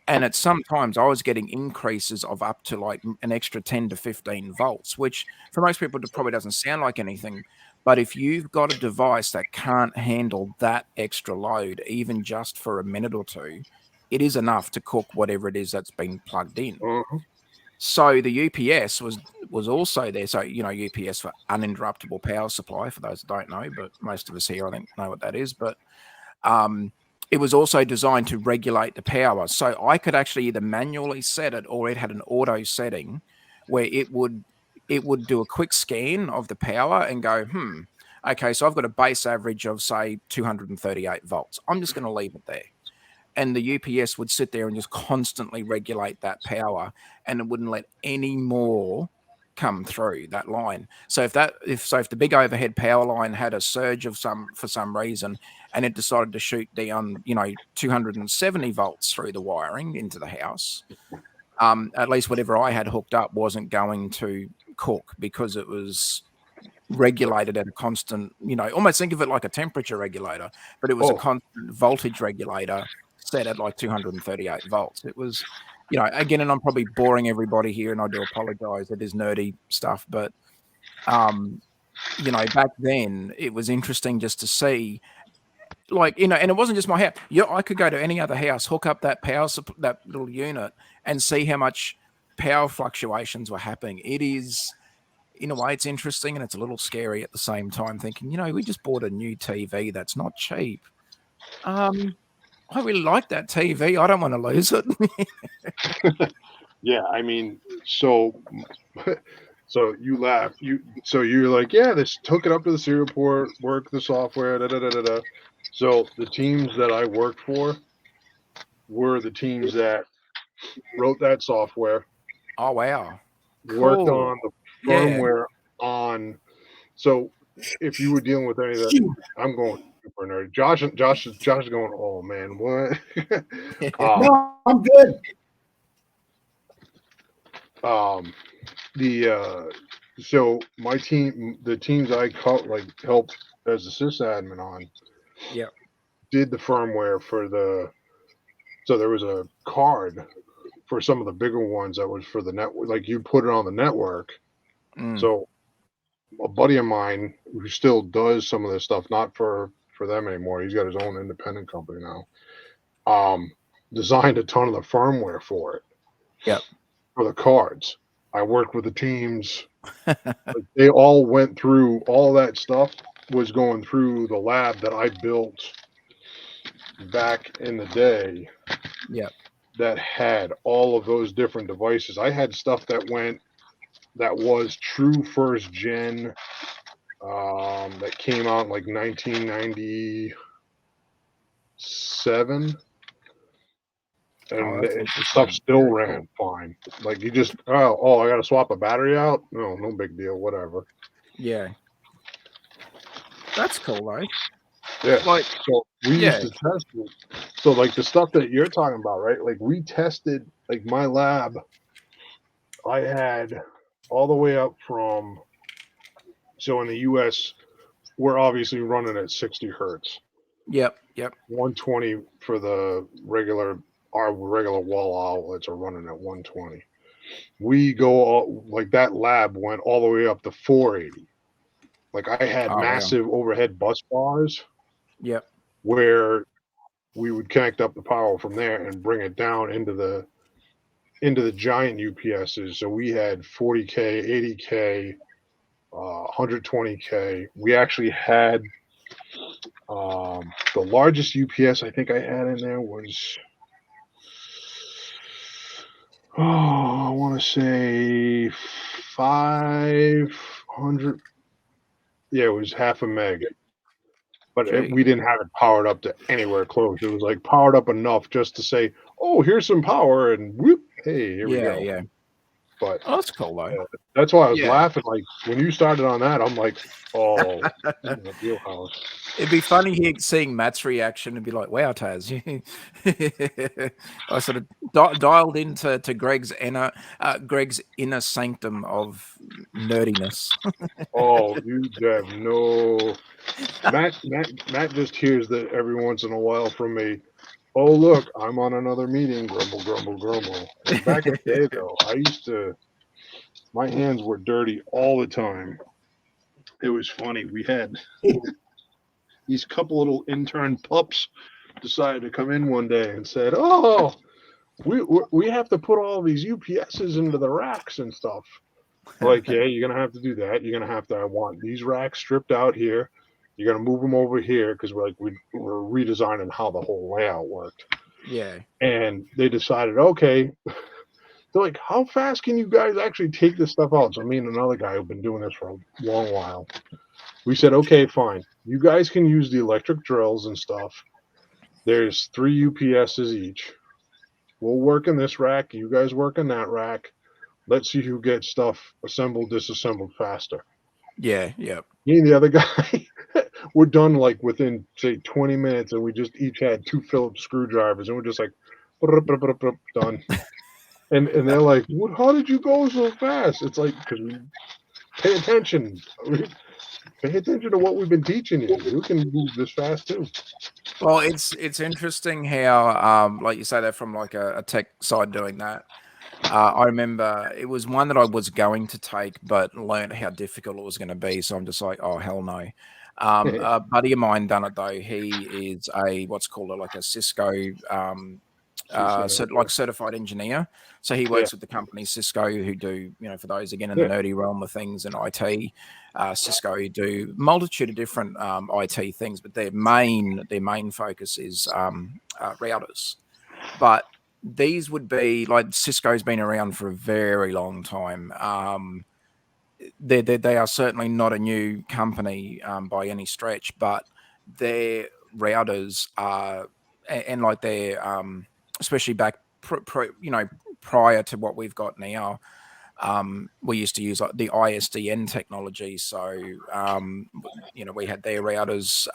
And sometimes I was getting increases of up to like an extra 10 to 15 volts, which for most people it probably doesn't sound like anything. But if you've got a device that can't handle that extra load, even just for a minute or two, it is enough to cook whatever it is that's been plugged in. Uh-huh. So the UPS was also there. So, UPS for uninterruptible power supply, for those that don't know, but most of us here, I think, know what that is. But it was also designed to regulate the power. So I could actually either manually set it, or it had an auto setting where it would do a quick scan of the power and go, okay, so I've got a base average of, say, 238 volts. I'm just going to leave it there. And the UPS would sit there and just constantly regulate that power, and it wouldn't let any more come through that line. So if the big overhead power line had a surge for some reason, and it decided to shoot down 270 volts through the wiring into the house, at least whatever I had hooked up wasn't going to cook, because it was regulated at a constant, almost think of it like a temperature regulator, but it was a constant voltage regulator set at like 238 volts. It was, again, and I'm probably boring everybody here, and I do apologize. It is nerdy stuff, but back then it was interesting just to see, like, and it wasn't just my house. I could go to any other house, hook up that that little unit, and see how much power fluctuations were happening. It is, in a way, it's interesting, and it's a little scary at the same time, thinking, we just bought a new TV that's not cheap. I really like that TV. I don't want to lose it. Yeah, I mean, so you laugh. You're like, yeah, this hook it up to the serial port, work the software, da da da da da. So the teams that I worked for were the teams that wrote that software, Oh wow. worked Cool. on the Yeah. firmware on. So if you were dealing with any of that, I'm going super nerd. Josh is going, oh man, what? No, I'm good. So my team, the teams I helped as a sysadmin on, Yep. did the firmware for so there was a card for some of the bigger ones that was for the network, like you put it on the network, Mm. So a buddy of mine who still does some of this stuff, not for them anymore. He's got his own independent company now. Designed a ton of the firmware for it. Yep. For the cards. I worked with the teams. Like, they all went through all that stuff was going through the lab that I built back in the day. Yep. That had all of those different devices. I had stuff that was true first gen, that came out in like 1997. And that's the interesting. stuff still Very ran fine. Like, you just, I got to swap a battery out. No big deal. Whatever. Yeah. That's cool, though. Yeah. Like, So we yeah. used to test it. So like the stuff that you're talking about, right? Like, we tested, like, my lab. I had all the way up from. So in the U.S., we're obviously running at 60 hertz. Yep. 120 for the regular. Our regular wall outlets are running at 120. We go like that lab went all the way up to 480. Like, I had Oh, wow. massive overhead bus bars Yep. where we would connect up the power from there and bring it down into the giant UPSs. So we had 40K, 80K, 120K. We actually had the largest UPS I think I had in there was, I want to say 500. Yeah, it was half a meg. But Gee. we didn't have it powered up to anywhere close. It was like powered up enough just to say, "Oh, here's some power," and whoop, hey, here we go. Yeah. But Oh, that's cool, though. that's why I was Yeah. laughing. Like, when you started on that, I'm like, "Oh, this is a wheelhouse." It'd be funny seeing Matt's reaction and be like, "Wow, Taz!" I sort of dialed into Greg's inner sanctum of nerdiness. Oh, you have no. Matt just hears that every once in a while from me. Oh, look, I'm on another meeting. Grumble, grumble, grumble. And back in the day, though, my hands were dirty all the time. It was funny. We had these couple little intern pups decided to come in one day and said, "Oh, we have to put all these UPSs into the racks and stuff." Like, yeah, you're gonna have to do that. You're gonna have to. I want these racks stripped out here. You're gonna move them over here because we're redesigning how the whole layout worked. Yeah. And they decided, okay. They're like, "How fast can you guys actually take this stuff out?" So me and another guy who've been doing this for a long while, we said, "Okay, fine. You guys can use the electric drills and stuff. There's 3 UPSs each. We'll work in this rack. You guys work in that rack. Let's see who gets stuff assembled, disassembled faster." Yeah. Me and the other guy, we're done like within, say, 20 minutes, and we just each had 2 Phillips screwdrivers, and we're just like, done. And they're like, "What? How did you go so fast?" It's like, because we pay attention. Pay attention to what we've been teaching you. You can move this fast too. Well, it's interesting how, like you say, that from like a tech side doing that. I remember it was one that I was going to take, but learned how difficult it was going to be. So I'm just like, oh hell no. A buddy of mine done it though. He is what's called like a Cisco certified engineer. So he works with the company Cisco, who do, for those again in the nerdy realm of things and IT. Cisco do multitude of different IT things, but their main focus is routers. But these would be like Cisco's been around for a very long time. They are certainly not a new company by any stretch, but their routers are, and like their especially back prior to what we've got now. We used to use like the ISDN technology, so we had their routers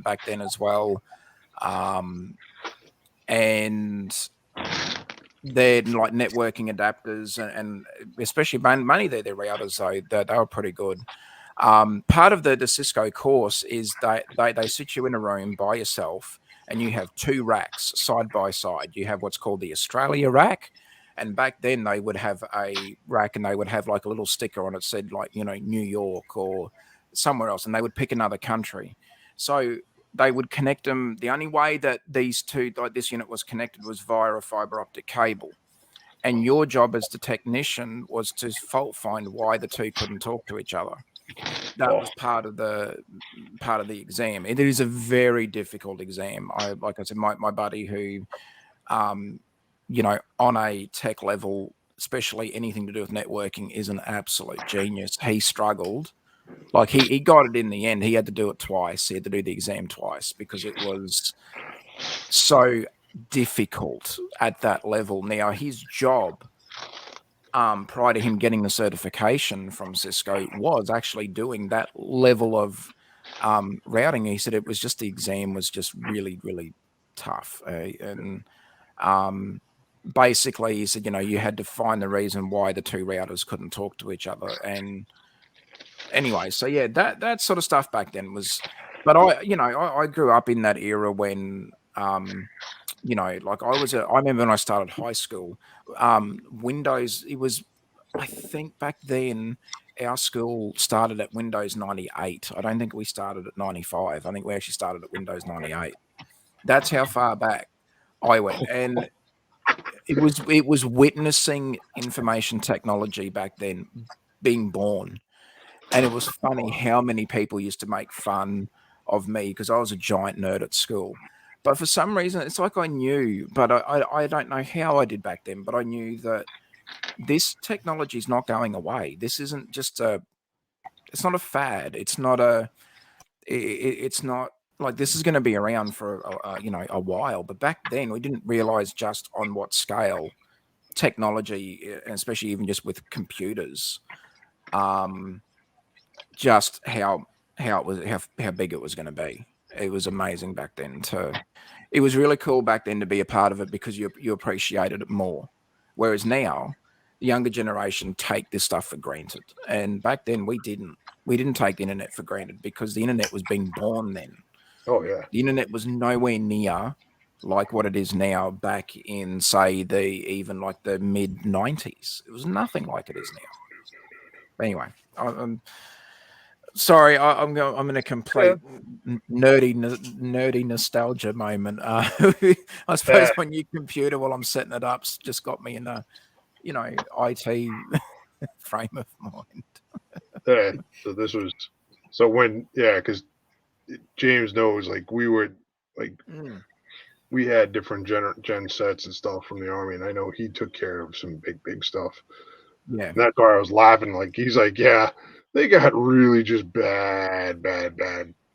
back then as well, and they're like networking adapters and especially mainly their routers, though they were pretty good. Part of the Cisco course is that they sit you in a room by yourself, and you have 2 racks side by side. You have what's called the Australia rack, And back then they would have a rack and they would have like a little sticker on it said like, you know, New York or somewhere else, and they would pick another country. So they would connect them. The only way that these two, like this unit was connected was via a fiber optic cable. And your job as the technician was to fault find why the two couldn't talk to each other. That was part of the exam. It is a very difficult exam. Like I said, my buddy who, you know, on a tech level, especially anything to do with networking, is an absolute genius. He struggled. Like he got it in the end. He had to do it twice. He had to do the exam twice because it was so difficult at that level. Now his job, prior to him getting the certification from Cisco, was actually doing that level of routing. He said it was just the exam was just really, really tough. And basically he said, you know, you had to find the reason why the two routers couldn't talk to each other. And anyway, so yeah, that sort of stuff back then was, but I grew up in that era when, you know, like I remember when I started high school, Windows, it was, I think back then our school started at Windows 98. I don't think we started at 95. I think we actually started at Windows 98. That's how far back I went. And it was witnessing information technology back then being born. And it was funny how many people used to make fun of me because I was a giant nerd at school. But for some reason, it's like I knew, but I don't know how I did back then, but I knew that this technology is not going away. This isn't just it's not a fad. It's not it's not like this is going to be around for, you know, a while. But back then we didn't realize just on what scale technology, and especially even just with computers, just how it was, how big it was going to be. It was amazing back then. It was really cool back then to be a part of it because you appreciated it more. Whereas now, the younger generation take this stuff for granted, and back then we didn't. We didn't take the internet for granted because the internet was being born then. Oh yeah, the internet was nowhere near like what it is now. Back in say even like the mid 90s, it was nothing like it is now. Anyway, I'm sorry, I'm in a complete nerdy nostalgia moment. I suppose my new computer while I'm setting it up's just got me in a, you know, IT frame of mind. Yeah. So this was because James knows, like we were like we had different gen sets and stuff from the Army, and I know he took care of some big stuff. Yeah, and that's why I was laughing. Like he's like, yeah. They got really just bad.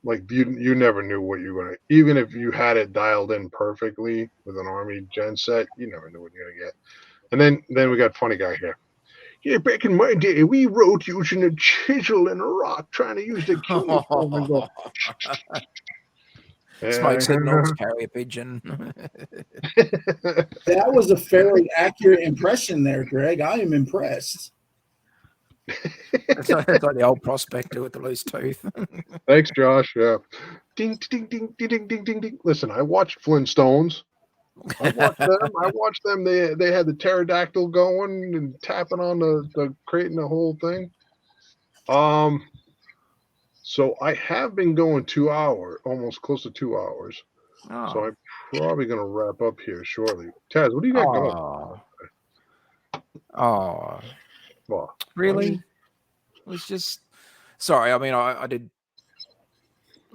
Like you never knew what you were gonna. Even if you had it dialed in perfectly with an Army gen set, you never knew what you're gonna get. And then we got funny guy here. Yeah, back in my day, we wrote using a chisel and a rock, trying to use the cuneiform and go. Smoke signals, carry a pigeon. That was a fairly accurate impression there, Greg. I am impressed. It's like the old prospector with the loose tooth. Thanks, Josh. Yeah. Ding, ding, ding, ding, ding, ding, ding, ding. Listen, I watched Flintstones. I watched them. They had the pterodactyl going and tapping on the creating the whole thing. So I have been going 2 hours, almost close to 2 hours. Oh. So I'm probably going to wrap up here shortly. Taz, what do you got going? Oh, Well, really? It was just sorry. I mean, I did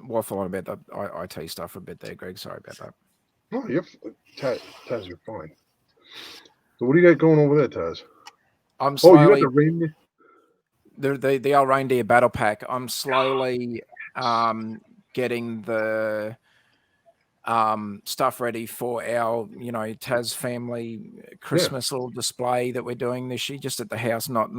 waffle on about the IT stuff a bit there, Greg. Sorry about that. No, Taz, you're fine. So what do you got going over there, Taz? I'm slowly. You got the reindeer. The old reindeer battle pack. I'm slowly getting the stuff ready for our, you know, Taz family Christmas little display that we're doing this year, just at the house, not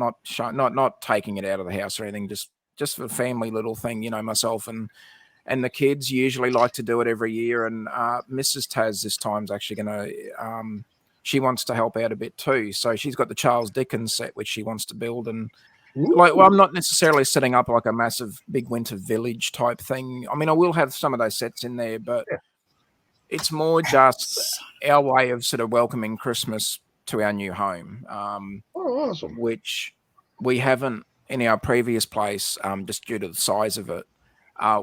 taking it out of the house or anything, just for a family little thing, you know, myself and the kids usually like to do it every year. And Mrs. Taz this time's actually going to, she wants to help out a bit too. So she's got the Charles Dickens set, which she wants to build. And like, well, I'm not necessarily setting up like a massive big winter village type thing. I mean, I will have some of those sets in there, but it's more just our way of sort of welcoming Christmas to our new home, Oh, awesome. which we haven't in our previous place, just due to the size of it.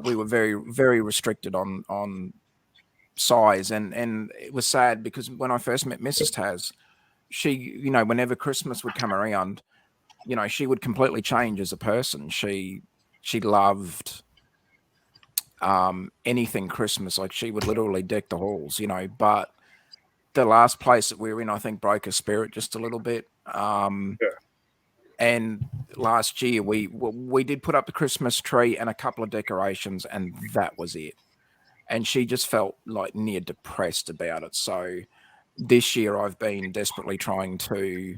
We were very, very restricted on size, and it was sad because when I first met Mrs. Taz, she, whenever Christmas would come around, she would completely change as a person. She loved anything Christmas. Like, she would literally deck the halls, but the last place that we were in, I think, broke her spirit just a little bit. And last year we did put up the Christmas tree and a couple of decorations, and that was it. And she just felt like near depressed about it. So this year I've been desperately trying to,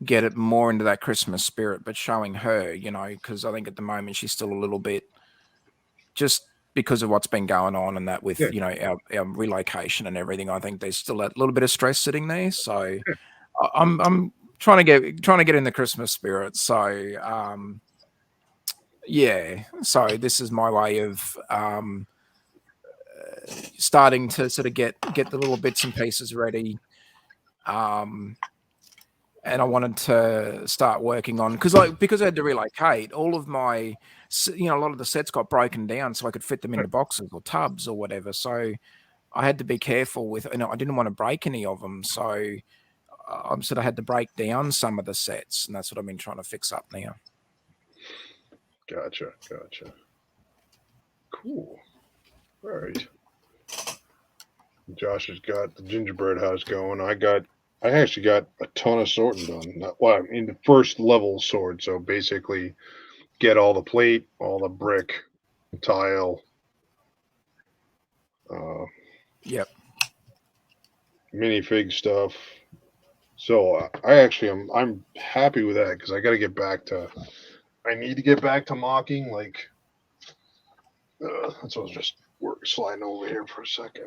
get it more into that Christmas spirit, but showing her, because I think at the moment she's still a little bit, just because of what's been going on and that with, our relocation and everything. I think there's still a little bit of stress sitting there. So I'm trying to get in the Christmas spirit. So, so this is my way of starting to sort of get the little bits and pieces ready. And I wanted to start working on, because I had to relocate, all of my, a lot of the sets got broken down so I could fit them into boxes or tubs or whatever. So I had to be careful with, I didn't want to break any of them. So I'm sort of had to break down some of the sets, and that's what I've been trying to fix up now. Gotcha. Cool. All right. Josh has got the gingerbread house going. I actually got a ton of sorting done. Well, I mean, the first level sort. So basically, get all the plate, all the brick, tile. Yep. Minifig stuff. So I'm happy with that, because I got to get back to. I need to get back to mocking. Like, that's what I was just sliding over here for a second.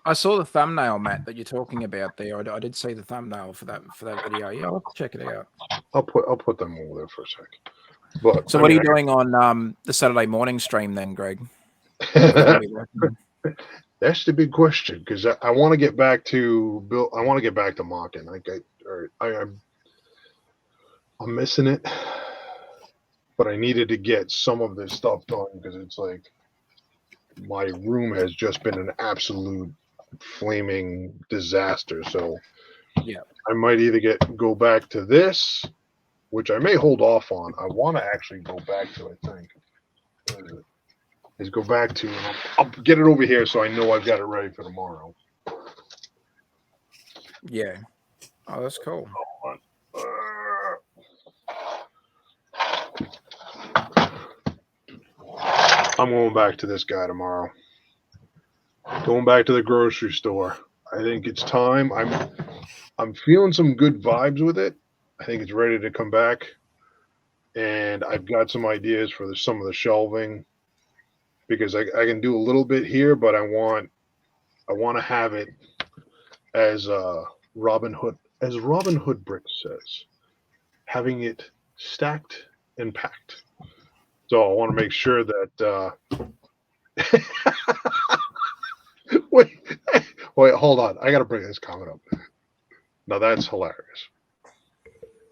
I saw the thumbnail, Matt, that you're talking about there. I did see the thumbnail for that video. Yeah, I'll check it out. I'll put them over there for a second. But so, what are you doing on the Saturday morning stream then, Greg? That's the big question, because I want to get back to Bill. I want to get back to mocking. I'm missing it, but I needed to get some of this stuff done, because it's like my room has just been an absolute flaming disaster. So yeah, I might either go back to this, which I may hold off on. I want to actually go back to, I think, is go back to, I'll get it over here so I know I've got it ready for tomorrow. Yeah. Oh, that's cool. I'm going back to this guy tomorrow. Going back to the grocery store. I think it's time. I'm feeling some good vibes with it. I think it's ready to come back. And I've got some ideas for some of the shelving, because I can do a little bit here, but I want to have it as Robin Hood Brick says, having it stacked and packed. So I want to make sure that wait, hold on. I got to bring this comment up. Now that's hilarious.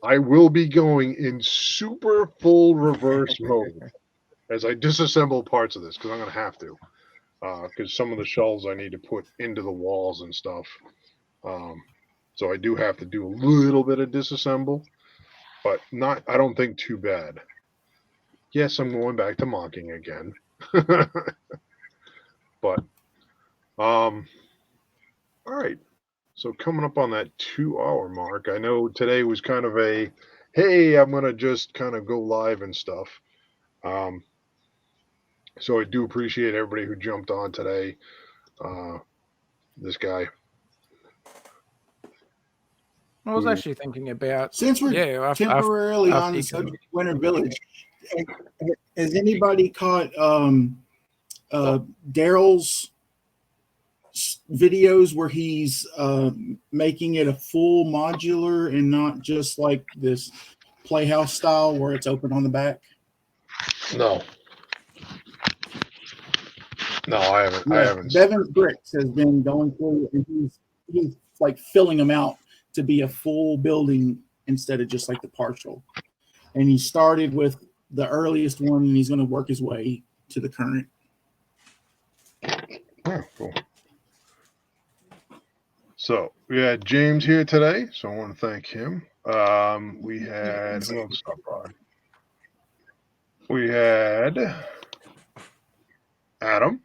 I will be going in super full reverse mode as I disassemble parts of this, because I'm going to have to, because some of the shelves I need to put into the walls and stuff. So I do have to do a little bit of disassemble, but I don't think too bad. Yes, I'm going back to mocking again. But, all right. So coming up on that 2-hour mark, I know today was kind of a, hey, I'm going to just kind of go live and stuff. So I do appreciate everybody who jumped on today. This guy. I was actually thinking about, Since we're temporarily on the subject of Winter Village, has anybody caught Daryl's videos where he's making it a full modular and not just like this Playhouse style where it's open on the back? No, I haven't. Bevan's Bricks has been going through, and he's he's like filling them out to be a full building instead of just like the partial. And he started with the earliest one, and he's going to work his way to the current. Oh, cool. So we had James here today, so I want to thank him. We had who else stopped by? We had Adam.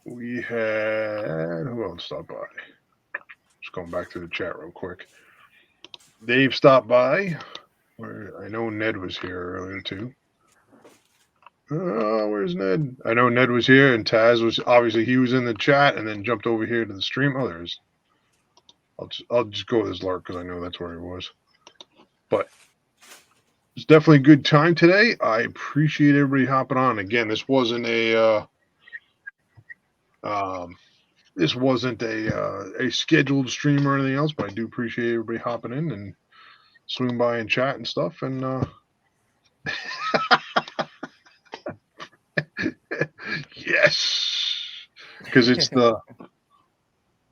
We had who else stopped by? Just going back to the chat real quick. Dave stopped by. I know Ned was here earlier too. Where's Ned? I know Ned was here, and Taz was obviously he was in the chat and then jumped over here to the stream. Oh, there's. I'll just go with his Lark because I know that's where he was. But it's definitely a good time today. I appreciate everybody hopping on. Again, this wasn't a scheduled stream or anything else, but I do appreciate everybody hopping in and swing by and chat and stuff. And yes, because it's the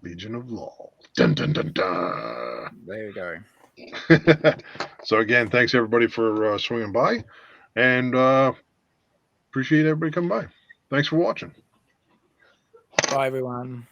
Legion of Law. Dun dun dun dun. There you go. So again, thanks everybody for swinging by, and appreciate everybody coming by. Thanks for watching. Bye, everyone.